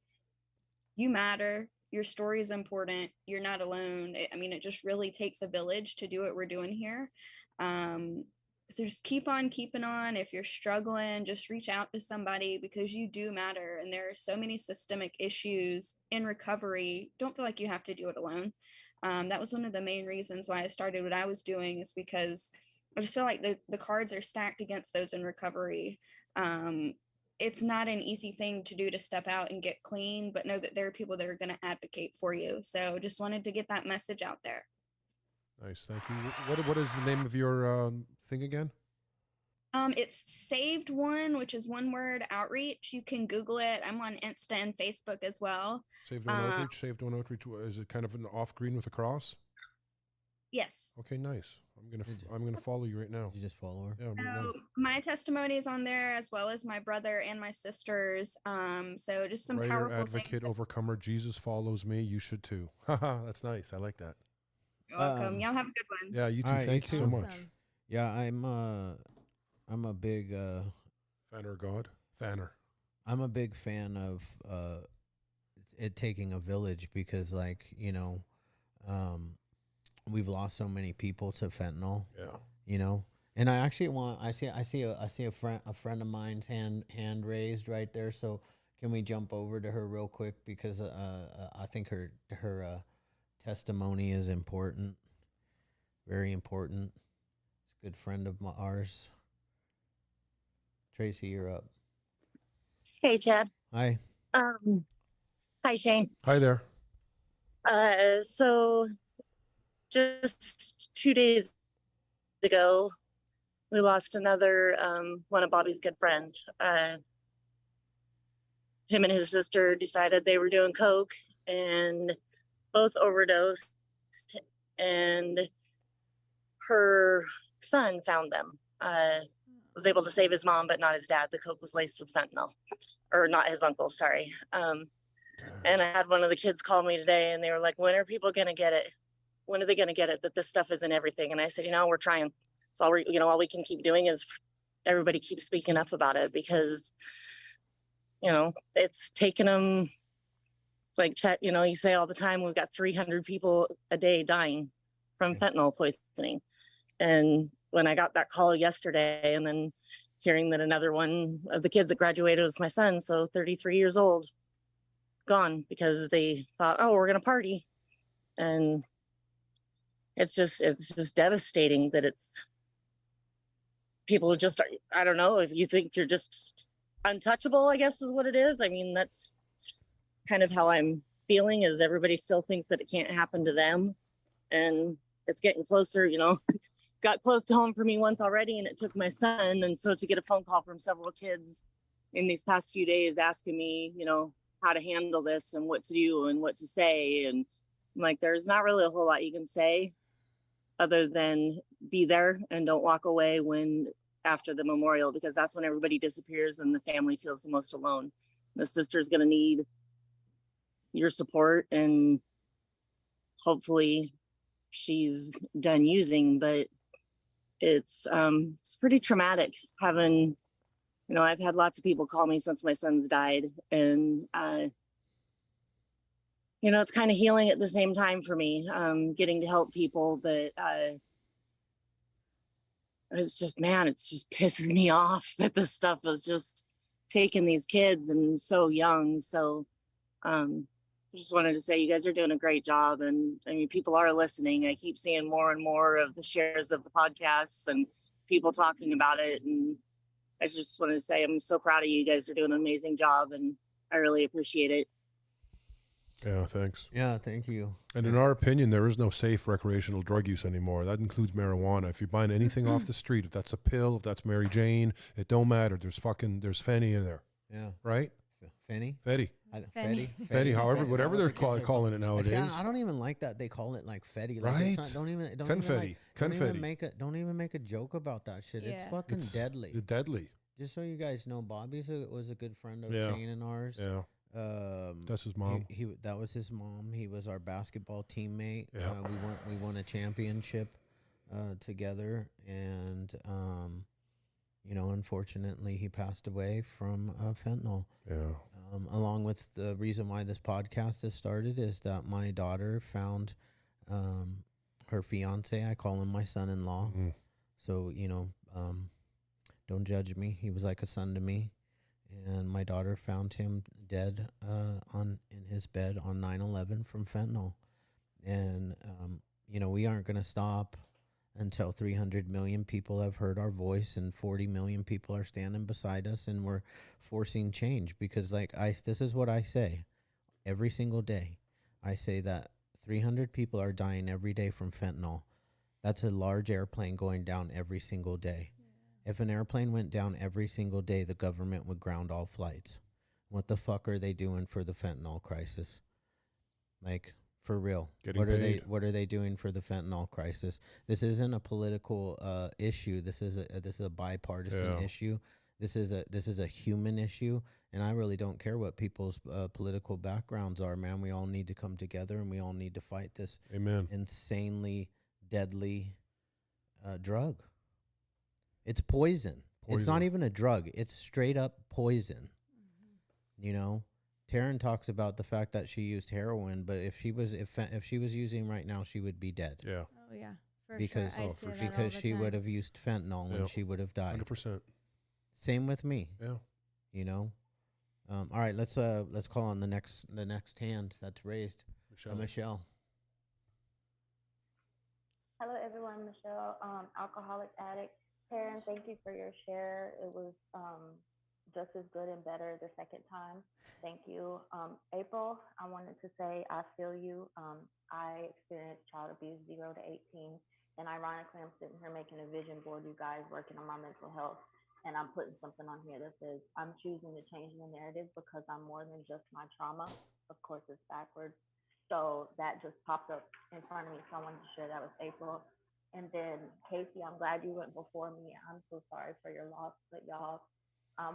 you matter. Your story is important. You're not alone. It just really takes a village to do what we're doing here. So just keep on keeping on. If you're struggling, just reach out to somebody, because you do matter. And there are so many systemic issues in recovery. Don't feel like you have to do it alone. That was one of the main reasons why I started what I was doing, is because I just feel like the cards are stacked against those in recovery. It's not an easy thing to do, to step out and get clean, but know that there are people that are going to advocate for you. So just wanted to get that message out there. Nice. Thank you. What is the name of your thing again? It's Saved One, which is one word, outreach. You can Google it. I'm on Insta and Facebook as well. Saved One Outreach. Saved One Outreach. Is it kind of an off green with a cross? Yes. Okay, nice. I'm gonna follow you right now. Did you just follow her? Yeah. So my testimony is on there, as well as my brother and my sister's. So just some Writer, powerful advocate, things. overcomer. Jesus follows me. You should too. Haha, that's nice. I like that. You're welcome. Y'all have a good one. Yeah, you too. All right, Thank you you so too. much. Awesome. Yeah, I'm a big Fanner of God. Fanner. I'm a big fan of it taking a village, because, like, we've lost so many people to fentanyl. Yeah. And I actually I see a friend of mine's hand raised right there. So can we jump over to her real quick, because I think her testimony is important, very important. It's a good friend of ours. Tracy, you're up. Hey, Chad. Hi. Hi, Shane. Hi there. So just 2 days ago, we lost another one of Bobby's good friends. Him and his sister decided they were doing coke, and both overdosed, and her son found them. Was able to save his mom, but not his dad. The coke was laced with fentanyl, or not his uncle. Sorry. And I had one of the kids call me today, and they were like, "When are people gonna get it? When are they gonna get it that this stuff isn't everything?" And I said, we're trying. It's all all we can keep doing is everybody keep speaking up about it, because it's taken them, like Chet, you say all the time, we've got 300 people a day dying from fentanyl poisoning. And when I got that call yesterday, and then hearing that another one of the kids that graduated was my son, so 33 years old, gone because they thought, oh, we're going to party. And it's just devastating that it's people just, I don't know, if you think you're just untouchable, I guess is what it is. I mean, that's kind of how I'm feeling, is everybody still thinks that it can't happen to them. And it's getting closer, got close to home for me once already, and it took my son. And so to get a phone call from several kids in these past few days asking me, how to handle this and what to do and what to say. And I'm like, there's not really a whole lot you can say other than be there and don't walk away after the memorial, because that's when everybody disappears and the family feels the most alone. The sister's going to need your support, and hopefully she's done using, but it's pretty traumatic having, I've had lots of people call me since my son's died, and it's kind of healing at the same time for me, getting to help people, but it's just pissing me off that this stuff is just taking these kids and so young. So I just wanted to say you guys are doing a great job, and I mean, people are listening. I keep seeing more and more of the shares of the podcasts and people talking about it, and I just wanted to say I'm so proud of you. You guys are doing an amazing job, and I really appreciate it. Yeah, thanks. Yeah, thank you. And in our opinion, there is no safe recreational drug use anymore. That includes marijuana. If you're buying anything off the street, if that's a pill, if that's Mary Jane, it don't matter. There's Fenny in there. Yeah. Right? Fetty? Fetty, however, whatever they're calling it nowadays. I don't even like that they call it like Fetty. Like, right? Don't even make a joke about that shit. Yeah. It's fucking deadly. It's deadly. Just so you guys know, Bobby was a good friend of Shane and ours. Yeah. That's his mom. That was his mom. He was our basketball teammate. Yeah. We won a championship together, and unfortunately, he passed away from fentanyl. Yeah. Along with the reason why this podcast has started is that my daughter found her fiance. I call him my son-in-law. Mm. So, don't judge me. He was like a son to me. And my daughter found him dead in his bed on 9/11 from fentanyl. And, we aren't going to stop until 300 million people have heard our voice and 40 million people are standing beside us, and we're forcing change. Because this is what I say every single day. I say that 300 people are dying every day from fentanyl. That's a large airplane going down every single day. Yeah. If an airplane went down every single day, the government would ground all flights. What the fuck are they doing for the fentanyl crisis? Like, for real. What are they doing for the fentanyl crisis? This isn't a political issue. This is a bipartisan issue. This is a human issue, and I really don't care what people's political backgrounds are, man. We all need to come together, and we all need to fight this insanely deadly drug. It's poison. It's not even a drug. It's straight up poison. Mm-hmm. Taryn talks about the fact that she used heroin, but if she was using right now, she would be dead. Yeah. Oh yeah. Because she would have used fentanyl and she would have died. 100%. Same with me. Yeah. All right, let's call on the next hand that's raised. Michelle. Hello everyone, Michelle, alcoholic addict. Taryn, thank you for your share. It was just as good and better the second time. Thank you. April, I wanted to say I feel you. I experienced child abuse 0 to 18, and ironically, I'm sitting here making a vision board, you guys, working on my mental health, and I'm putting something on here that says I'm choosing to change the narrative because I'm more than just my trauma. Of course, it's backwards. So that just popped up in front of me. So I wanted to share that with April. And then Casey, I'm glad you went before me. I'm so sorry for your loss, but y'all,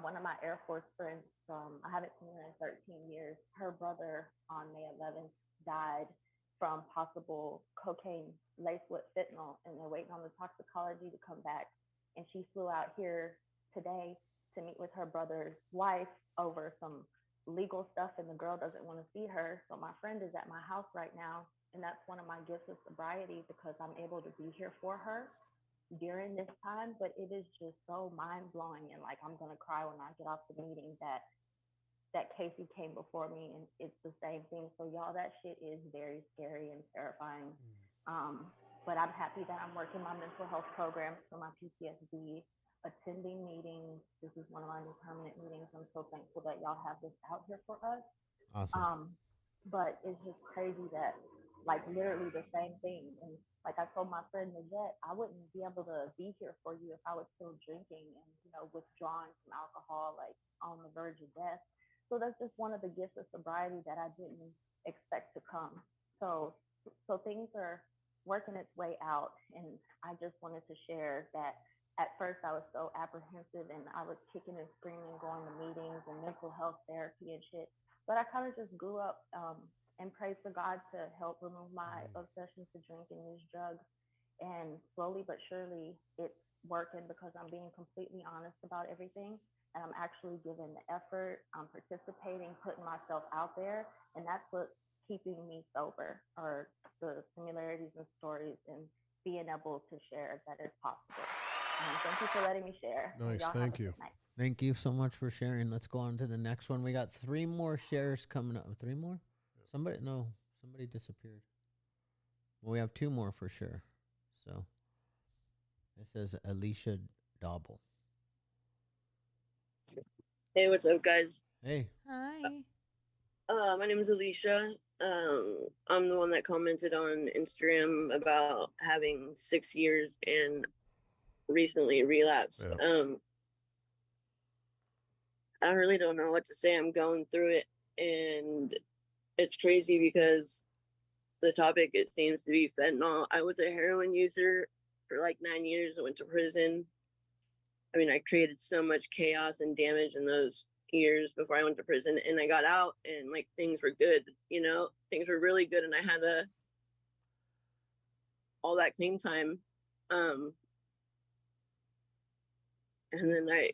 one of my Air Force friends I haven't seen her in 13 years. Her brother on May 11th died from possible cocaine laced with fentanyl, and they're waiting on the toxicology to come back. And she flew out here today to meet with her brother's wife over some legal stuff, and the girl doesn't want to see her. So my friend is at my house right now, and that's one of my gifts of sobriety because I'm able to be here for her during this time. But it is just so mind blowing, and like I'm gonna cry when I get off the meeting that Casey came before me, and it's the same thing. So y'all, that shit is very scary and terrifying. But I'm happy that I'm working my mental health programs for my PTSD, attending meetings. This is one of my new permanent meetings. I'm so thankful that y'all have this out here for us. Awesome. But it's just crazy that like literally the same thing. And like I told my friend Najette, I wouldn't be able to be here for you if I was still drinking and, withdrawing from alcohol, like on the verge of death. So that's just one of the gifts of sobriety that I didn't expect to come. So things are working its way out. And I just wanted to share that at first I was so apprehensive and I was kicking and screaming, going to meetings and mental health therapy and shit. But I kind of just grew up and prayed to God to help remove my obsession to drink and use drugs. And slowly but surely it's working because I'm being completely honest about everything. And I'm actually giving the effort, I'm participating, putting myself out there. And that's what's keeping me sober, or the similarities and stories and being able to share that it's possible. Thank you for letting me share. Nice, Y'all thank have a you. good night. Thank you so much for sharing. Let's go on to the next one. We got 3 more shares coming up. 3 more? Somebody disappeared. Well, we have 2 more for sure. So it says Alicia Dauble. Hey, what's up, guys? Hey. Hi. My name is Alicia. I'm the one that commented on Instagram about having 6 years and recently relapsed. Yeah. I really don't know what to say. I'm going through it, and it's crazy because the topic, it seems to be fentanyl. I was a heroin user for like 9 years. I went to prison. I mean, I created so much chaos and damage in those years before I went to prison, and I got out and like things were good, things were really good, and I had all that clean time. And then I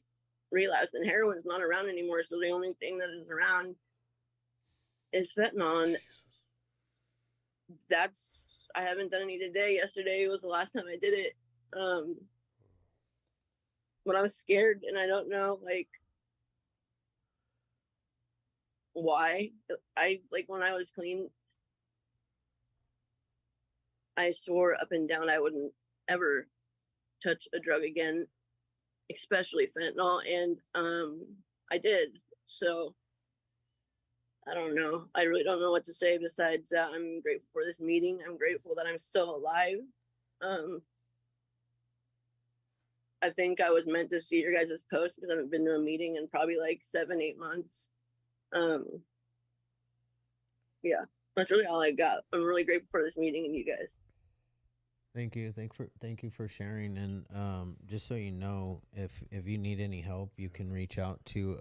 realized that heroin's not around anymore, so the only thing that is around is fentanyl. I haven't done any today. Yesterday was the last time I did it. When I was scared, and I don't know why. When I was clean, I swore up and down I wouldn't ever touch a drug again, especially fentanyl, and I did. So I don't know. I really don't know what to say besides that I'm grateful for this meeting. I'm grateful that I'm still alive. I think I was meant to see your guys' post because I haven't been to a meeting in probably like 7-8 months. Yeah, that's really all I got. I'm really grateful for this meeting and you guys. Thank you. Thank you for sharing. And just so you know, if you need any help, you can reach out to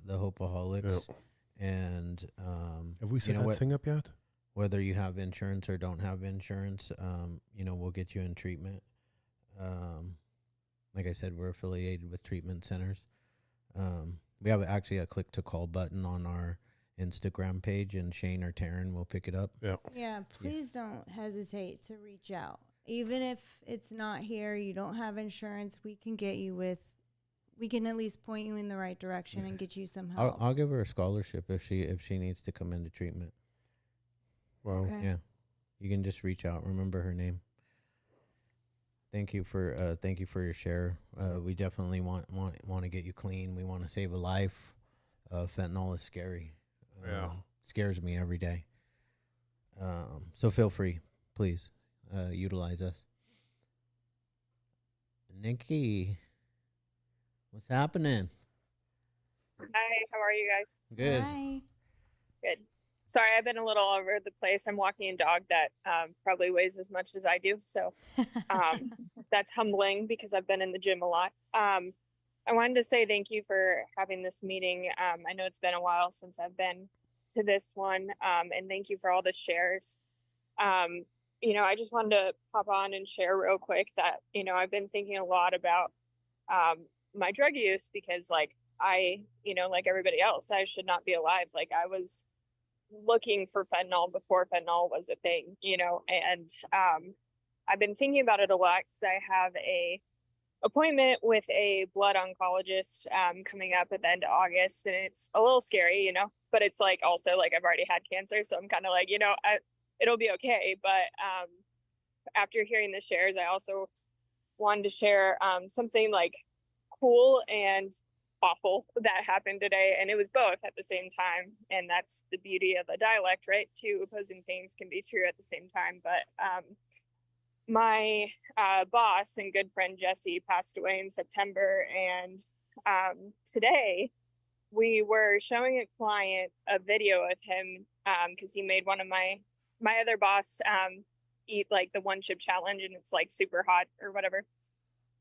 the Hopeaholics. Yep. And have we set that thing up yet? Whether you have insurance or don't have insurance, we'll get you in treatment. Like I said, we're affiliated with treatment centers. We have actually a click to call button on our Instagram page, and Shane or Taryn will pick it up. Yeah, please don't hesitate to reach out. Even if it's not here, you don't have insurance, we can at least point you in the right direction and get you some help. I'll give her a scholarship if she needs to come into treatment. Wow. Okay. Yeah. You can just reach out. Remember her name. Thank you for your share. We definitely want to get you clean. We want to save a life. Fentanyl is scary. Scares me every day. So feel free, please, utilize us. Nikki, what's happening? Hi, how are you guys? Good. Hi. Good. Sorry, I've been a little all over the place. I'm walking a dog that probably weighs as much as I do. So that's humbling because I've been in the gym a lot. I wanted to say thank you for having this meeting. I know it's been a while since I've been to this one, and thank you for all the shares. I just wanted to pop on and share real quick that, I've been thinking a lot about my drug use because like like everybody else, I should not be alive. Like I was looking for fentanyl before fentanyl was a thing, and I've been thinking about it a lot because I have a appointment with a blood oncologist coming up at the end of August, and it's a little scary, but it's like also like I've already had cancer, so I'm kind of like, it'll be okay. But after hearing the shares, I also wanted to share something like cool and awful that happened today, and it was both at the same time, and that's the beauty of a dialect, right? Two opposing things can be true at the same time. But my boss and good friend Jesse passed away in September, and today we were showing a client a video of him because he made one of my other boss eat like the one chip challenge, and it's like super hot or whatever.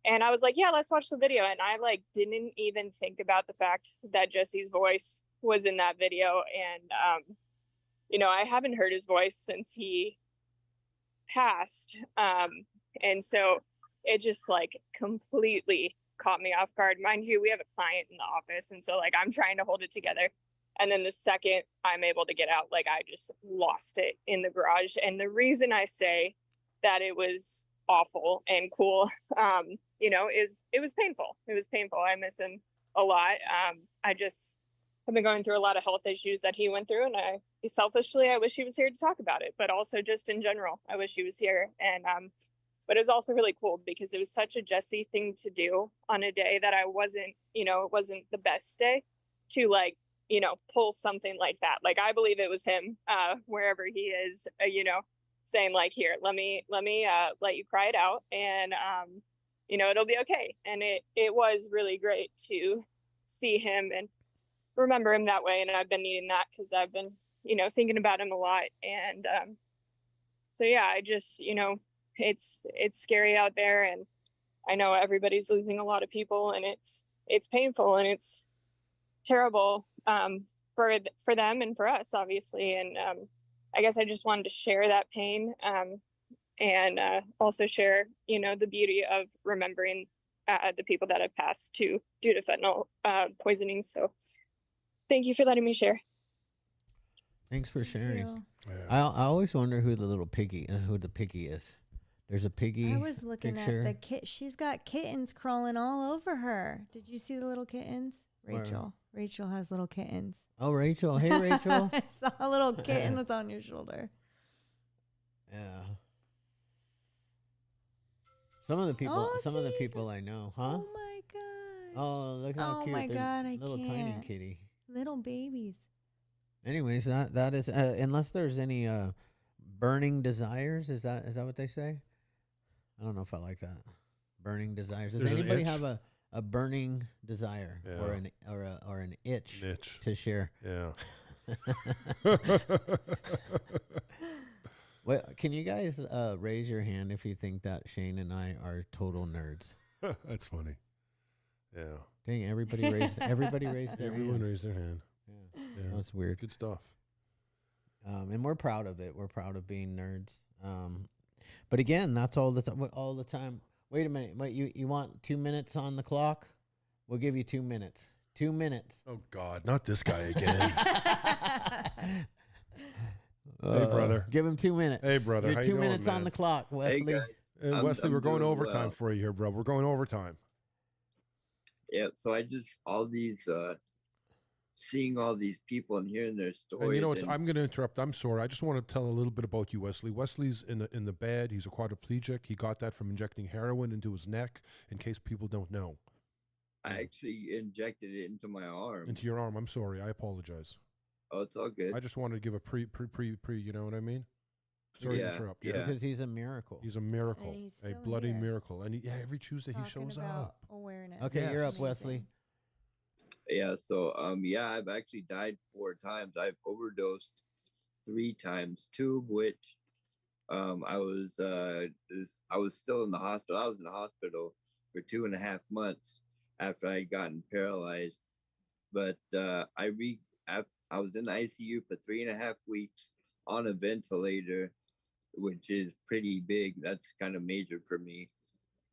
And I was like, yeah, let's watch the video. And I like didn't even think about the fact that Jesse's voice was in that video. And, I haven't heard his voice since he passed. And so it just like completely caught me off guard. Mind you, we have a client in the office. And so like, I'm trying to hold it together. And then the second I'm able to get out, like I just lost it in the garage. And the reason I say that it was awful and cool, is it was painful. It was painful. I miss him a lot. I just have been going through a lot of health issues that he went through, and I wish he was here to talk about it, but also just in general, I wish he was here. And but it was also really cool because it was such a Jesse thing to do on a day that I wasn't, it wasn't the best day to like, pull something like that. Like I believe it was him, wherever he is, saying like, here, let me let you cry it out, and it'll be okay. And it was really great to see him and remember him that way. And I've been needing that because I've been thinking about him a lot. And so yeah, I just it's scary out there, and I know everybody's losing a lot of people, and it's painful and it's terrible for them and for us, obviously. And I guess I just wanted to share that pain, and also share, the beauty of remembering the people that have passed due to fentanyl poisoning. So thank you for letting me share. Thanks for sharing. Yeah. I always wonder who the piggy is. There's a piggy. I was looking picture. at the kit. She's got kittens crawling all over her. Did you see the little kittens? Rachel. Where? Rachel has little kittens. Oh, Rachel. Hey, Rachel. I saw a little kitten was on your shoulder. Yeah. Some of the people I know, huh? Oh my god. Oh, look how Oh cute. my They're god, I little tiny can't. kitty. Little babies. Anyways, that is unless there's any burning desires, is that what they say? I don't know if I like that. Burning desires. Does There's an anybody itch. have a burning desire or an itch to share? Yeah. Well, can you guys raise your hand if you think that Shane and I are total nerds? That's funny. Yeah. Dang, everybody raised their Everyone hand. raised their hand. Yeah. Yeah. That's weird. Good stuff. And we're proud of it. We're proud of being nerds. But again, that's all the time. All the time. Wait a minute. Wait, you want 2 minutes on the clock? We'll give you 2 minutes. 2 minutes. Oh God, not this guy again. Hey, brother. Give him 2 minutes. Hey, brother. You're How 2 you doing, minutes on man? the clock, Wesley. Hey guys. Hey, Wesley, we're going doing overtime well. for you here, bro. We're going overtime. Yeah, so I just all these seeing all these people and hearing their stories. And you know what? and- I'm going to interrupt. I'm sorry. I just want to tell a little bit about you, Wesley. Wesley's in the bed. He's a quadriplegic. He got that from injecting heroin into his neck. In case people don't know, I actually injected it into my arm. into your arm. I'm sorry. I apologize. Oh, it's all good. I just wanted to give a pre. You know what I mean? Sorry to Yeah, interrupt. yeah. Because he's a miracle. He's a miracle, he's a still bloody here. miracle, and every Tuesday he Talking shows about up. awareness. Okay, you're Yes. up, Wesley. Yeah, so I've actually died 4 times. I've overdosed 3 times, 2 of which I was still in the hospital. I was in the hospital for 2.5 months after I had gotten paralyzed. But I was in the ICU for 3.5 weeks on a ventilator, which is pretty big. That's kind of major for me.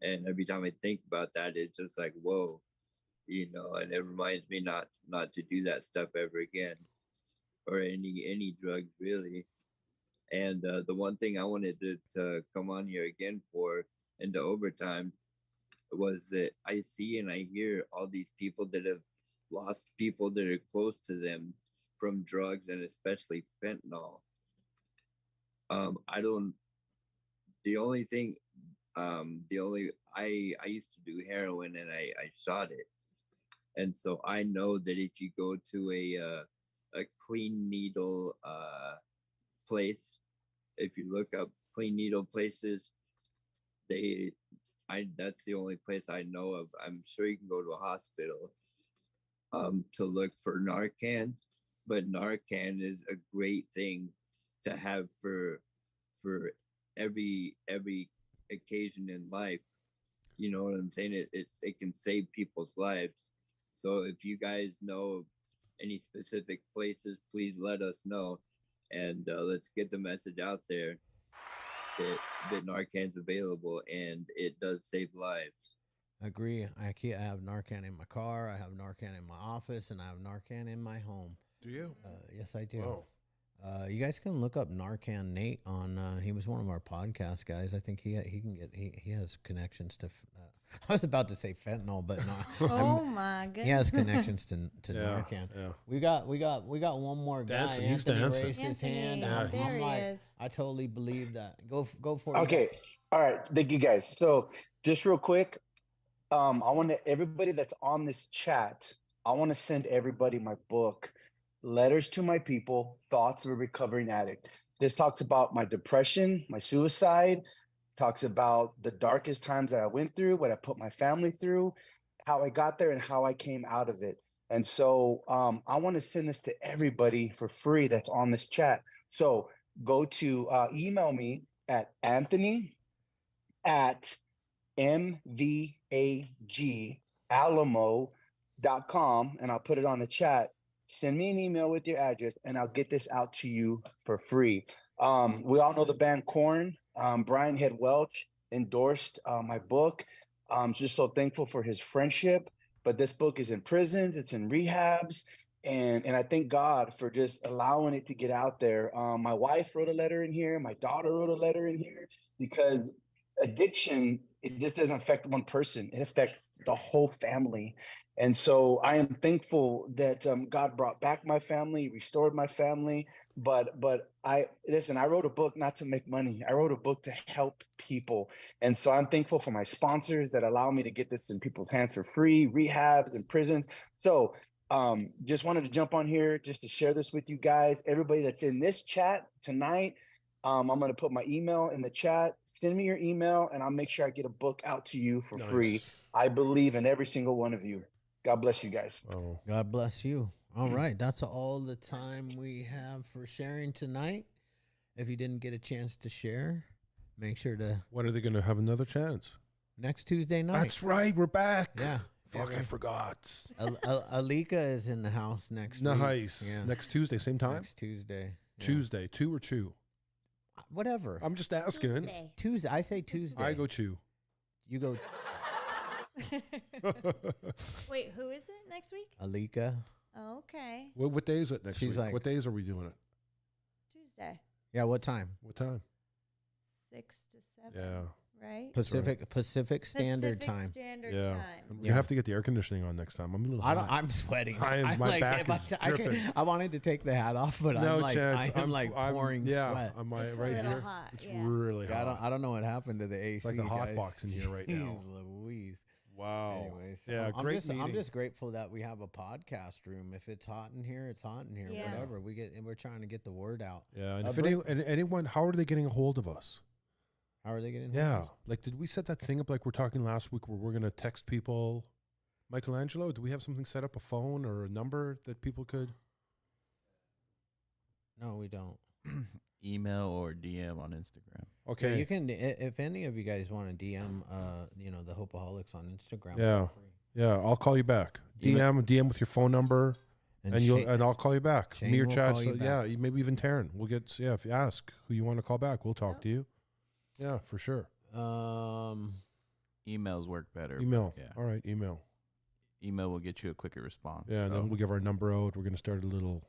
And every time I think about that, it's just like, whoa, and it reminds me not to do that stuff ever again, or any drugs really. And the one thing I wanted to come on here again for into overtime was that I see and I hear all these people that have lost people that are close to them from drugs, and especially fentanyl. I don't. The only thing, I used to do heroin and I shot it, and so I know that if you go to a clean needle place, if you look up clean needle places, that's the only place I know of. I'm sure you can go to a hospital to look for Narcan, but Narcan is a great thing to have for every occasion in life. You know what I'm saying? It can save people's lives. So if you guys know any specific places, please let us know, and let's get the message out there that Narcan's available and it does save lives. Agree. I have Narcan in my car. I have Narcan in my office, and I have Narcan in my home. Do you? Yes, I do. Wow. You guys can look up Narcan Nate on. He was one of our podcast guys. I think he has connections to. I was about to say fentanyl, but no. Oh my goodness. He has connections to Yeah, Narcan. yeah. We got one more guy. Dancing, he's Anthony dancing. raised his hand. Anthony, I'm there he like, is. I totally believe that. Go for it. Okay. All right. Thank you guys. So just real quick, I want everybody that's on this chat, I want to send everybody my book, Letters to My People, Thoughts of a Recovering Addict. This talks about my depression, my suicide, talks about the darkest times that I went through, what I put my family through, how I got there, and how I came out of it. And so I want to send this to everybody for free that's on this chat. So go to email me at anthony@mvagalamo.com, and I'll put it on the chat. Send me an email with your address, and I'll get this out to you for free. We all know the band Korn. Brian Head Welch endorsed my book. I'm just so thankful for his friendship. But this book is in prisons, it's in rehabs, and I thank God for just allowing it to get out there. My wife wrote a letter in here. My daughter wrote a letter in here, because addiction, it just doesn't affect one person. It affects the whole family. And so I am thankful that God brought back my family, restored my family. But I wrote a book not to make money. I wrote a book to help people. And so I'm thankful for my sponsors that allow me to get this in people's hands for free, rehabs and prisons. So just wanted to jump on here just to share this with you guys. Everybody that's in this chat tonight, I'm going to put my email in the chat. Send me your email, and I'll make sure I get a book out to you for free. I believe in every single one of you. God bless you guys. Oh, God bless you. All right. That's all the time we have for sharing tonight. If you didn't get a chance to share, make sure to. when are they going to have another chance? Next Tuesday night. That's right. We're back. Yeah. Fuck, I forgot. Alika is in the house next week. Nice. Yeah. Next Tuesday, same time? Next Tuesday. Yeah. Tuesday, 2 or 2? Whatever. I'm just asking. Tuesday. I say Tuesday. I go 2. You go. Wait, who is it next week? Alika. Oh, okay. What day is it next She's week? like- What days are we doing it? Tuesday, Yeah. What time? What time? 6 to 7. Yeah. Right? Pacific Standard Pacific Time. Standard Yeah. Time. You have to get the air conditioning on next time. I'm a little hot. I'm sweating. My back is dripping. I wanted to take the hat off, but No I'm like, chance. I'm like pouring sweat. I'm It's a right little here. hot, It's yeah. really Yeah, hot. I don't know what happened to the AC. It's like a hot guys. box in here right now. Jeez Louise. Wow. Anyways, Yeah, I'm great just, meeting. I'm just grateful that we have a podcast room. If it's hot in here, it's hot in here. Yeah. Whatever we're trying to get the word out. Yeah, and if Bert- anyone, how are they getting a hold of us? How are they getting? Yeah, like did we set that thing up like we're talking last week where we're gonna text people? Michelangelo, do we have something set up, a phone or a number that people could? No, we don't. email or DM on Instagram. Okay. Yeah, you can if any of you guys want to DM, the Hopeaholics on Instagram. Yeah. feel free. Yeah, I'll call you back. DM with your phone number, and I'll call you back. Shane Me or will Chad. call you back. Yeah, maybe even Taryn. We'll get. Yeah, if you ask who you want to call back, we'll talk to you. Yeah, for sure. Emails work better. Email. Yeah. All right, email. Email will get you a quicker response. Yeah, and then we'll give our number out. We're gonna start a little.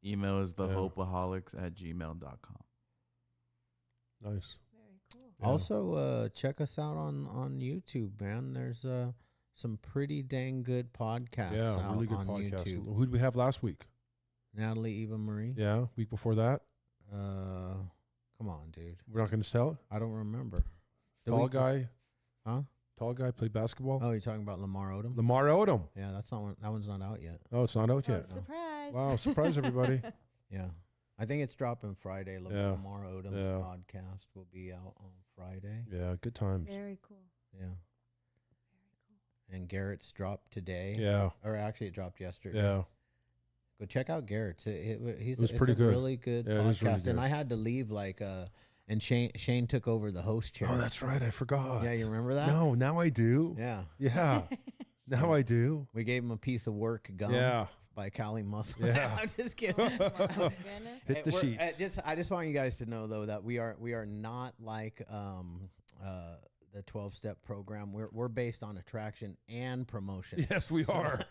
Email is thehopeaholics@gmail.com. Nice. Very cool. Yeah. Also, check us out on YouTube, man. There's some pretty dang good podcasts. Yeah, out really good on podcast. YouTube. Who did we have last week? Natalie Eva Marie. Yeah, week before that. Come on, dude. We're not gonna tell it. I don't remember. Tall guy. Huh? Tall guy played basketball. Oh, you're talking about Lamar Odom? Lamar Odom. Yeah, that one's not out yet. Oh, it's not out Oh, yet. surprise. Wow, surprise everybody. Yeah. I think it's dropping Friday. Yeah. Lamar Odom's Yeah. podcast will be out on Friday. Yeah, good times. Very cool. Yeah. And Garrett's dropped today. Yeah. Or actually, it dropped yesterday. Yeah. Go check out Garrett's. He's was it's pretty a good. really good Yeah, it was podcast. really good. And I had to leave and Shane took over the host chair. Oh, that's right. I forgot. Yeah, you remember that? No, now I do. Yeah. Yeah. Now I do. We gave him a piece of work gum. Yeah. By Callie Muscle. Yeah. I'm just kidding. Goodness. Hit the sheets. I just want you guys to know though that we are not like the 12-step program. We're based on attraction and promotion. Yes, we are.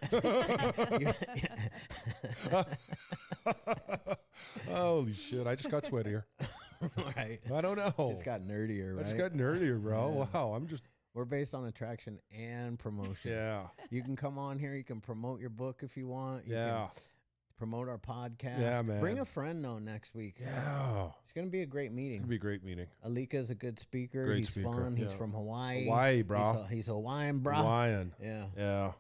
Holy shit! I just got sweatier. Right. I don't know. Just got nerdier, right? I just got nerdier, bro. Yeah. Wow. We're based on attraction and promotion. Yeah. You can come on here. You can promote your book if you want. You Yeah. can promote our podcast. Yeah, man. Bring a friend though next week. Yeah. It's gonna be a great meeting. It's gonna be a great meeting. Alika's a good speaker. Great He's speaker, fun. He's yeah. from Hawaii. Hawaii, bro. He's Hawaiian, bro. Hawaiian. Yeah. Yeah.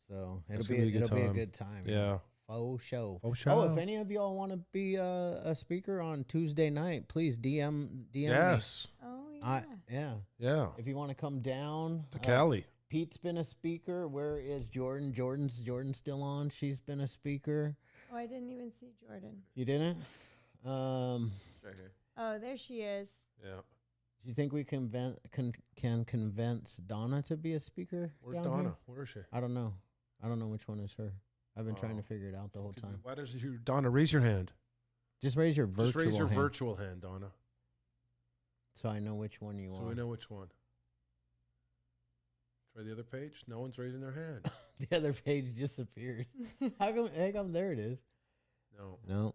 So That's it'll gonna be be a good a time. good time. Yeah. Faux show. Faux Oh, show. if any of y'all want to be a speaker on Tuesday night, please DM Yes. Oh, me. yeah. Yeah. Yeah. If you want to come down To Cali. Pete's been a speaker. Where is Jordan? Jordan's still on. She's been a speaker. Oh, I didn't even see Jordan. You didn't? Right here. Oh, there she is. Yeah. Do you think we can convince Donna to be a speaker? Where's down Donna? here? Where is she? I don't know. I don't know which one is her. I've been trying to Oh. figure it out the whole time. Why doesn't you, Donna? Raise your hand. Just raise your virtual Just raise your hand virtual hand, Donna, so I know which one you so are. we know which one. Try the other page. No one's raising their hand. The other page disappeared. How come there it is? No. No.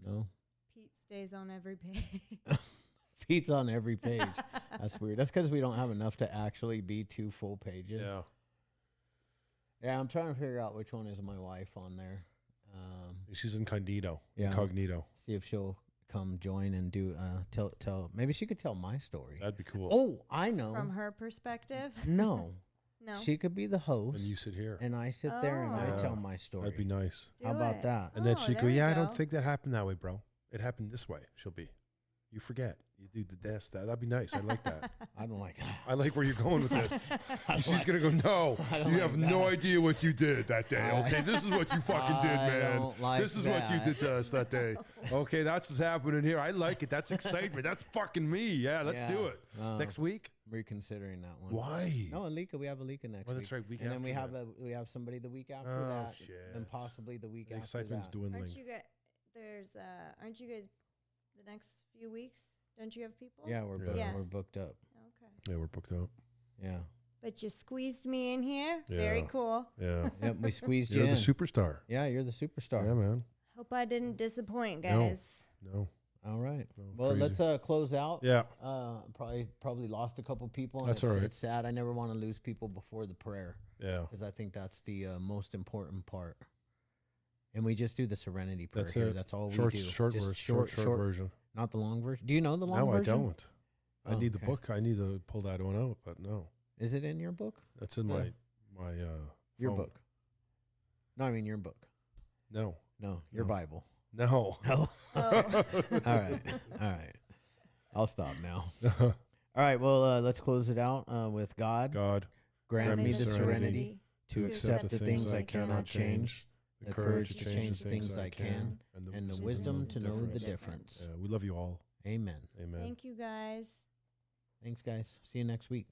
No. Pete stays on every page. Pete's on every page. That's weird. That's because we don't have enough to actually be 2 full pages. Yeah. Yeah, I'm trying to figure out which one is my wife on there. She's incognito. Yeah. Incognito. See if she'll come join and do tell. Maybe she could tell my story. That'd be cool. Oh, I know. From her perspective. No. No. She could be the host. And you sit here. And I sit there and I Oh. tell my story. That'd be nice. Do How about it. that? And then Oh, she'd go, there you yeah, I go. don't think that happened that way, bro. It happened this way. She'll be. You forget. You do the desk. That'd be nice. I like that. I don't like that. I like where you're going with this. She's like- going to go, no, I don't you like have that. no idea what you did that day. I- Okay, this is what you fucking did, I man. don't like This is what you that. did to us that day. Okay, that's what's happening here. I like it. That's excitement. That's fucking me. Yeah, let's do Yeah. it. Next week? Reconsidering that one. Why? No, Alika. We have Alika next Well, week. that's right, week and then we after have we have somebody the week after Oh, that, shit. and possibly the week The after excitement's that. dwindling. Aren't you guys? Aren't you guys the next few weeks? Don't you have people? Yeah, we're Yeah. we're booked up. Okay. Yeah, we're booked up. Yeah. But you squeezed me in here. Very Yeah. cool. Yeah. Yep. We squeezed you You're in. the superstar. Yeah, you're the superstar. Yeah, man. Hope I didn't disappoint, No. guys. No. All right. No, Well, crazy. let's close out. Yeah. Probably lost a couple people. And That's it's, all right. It's sad. I never want to lose people before the prayer Yeah. because I think that's the most important part. And we just do the serenity prayer That's here. it. That's all Short, we do. short, Just verse, short version. Not the long version. Do you know the long No, version? I don't. I Oh, need the okay. book. I need to pull that one out, but no. Is it in your book? That's in Yeah. my Your phone. book. No, I mean your book. No. No, your No. Bible. No. No. Oh. All right. All right. I'll stop now. All right. Well, let's close it out with God. God, Grant me the serenity to to accept the things I cannot change, the courage to change the things I can, and the wisdom to know the difference. We love you all. Amen. Amen. Thank you, guys. Thanks, guys. See you next week.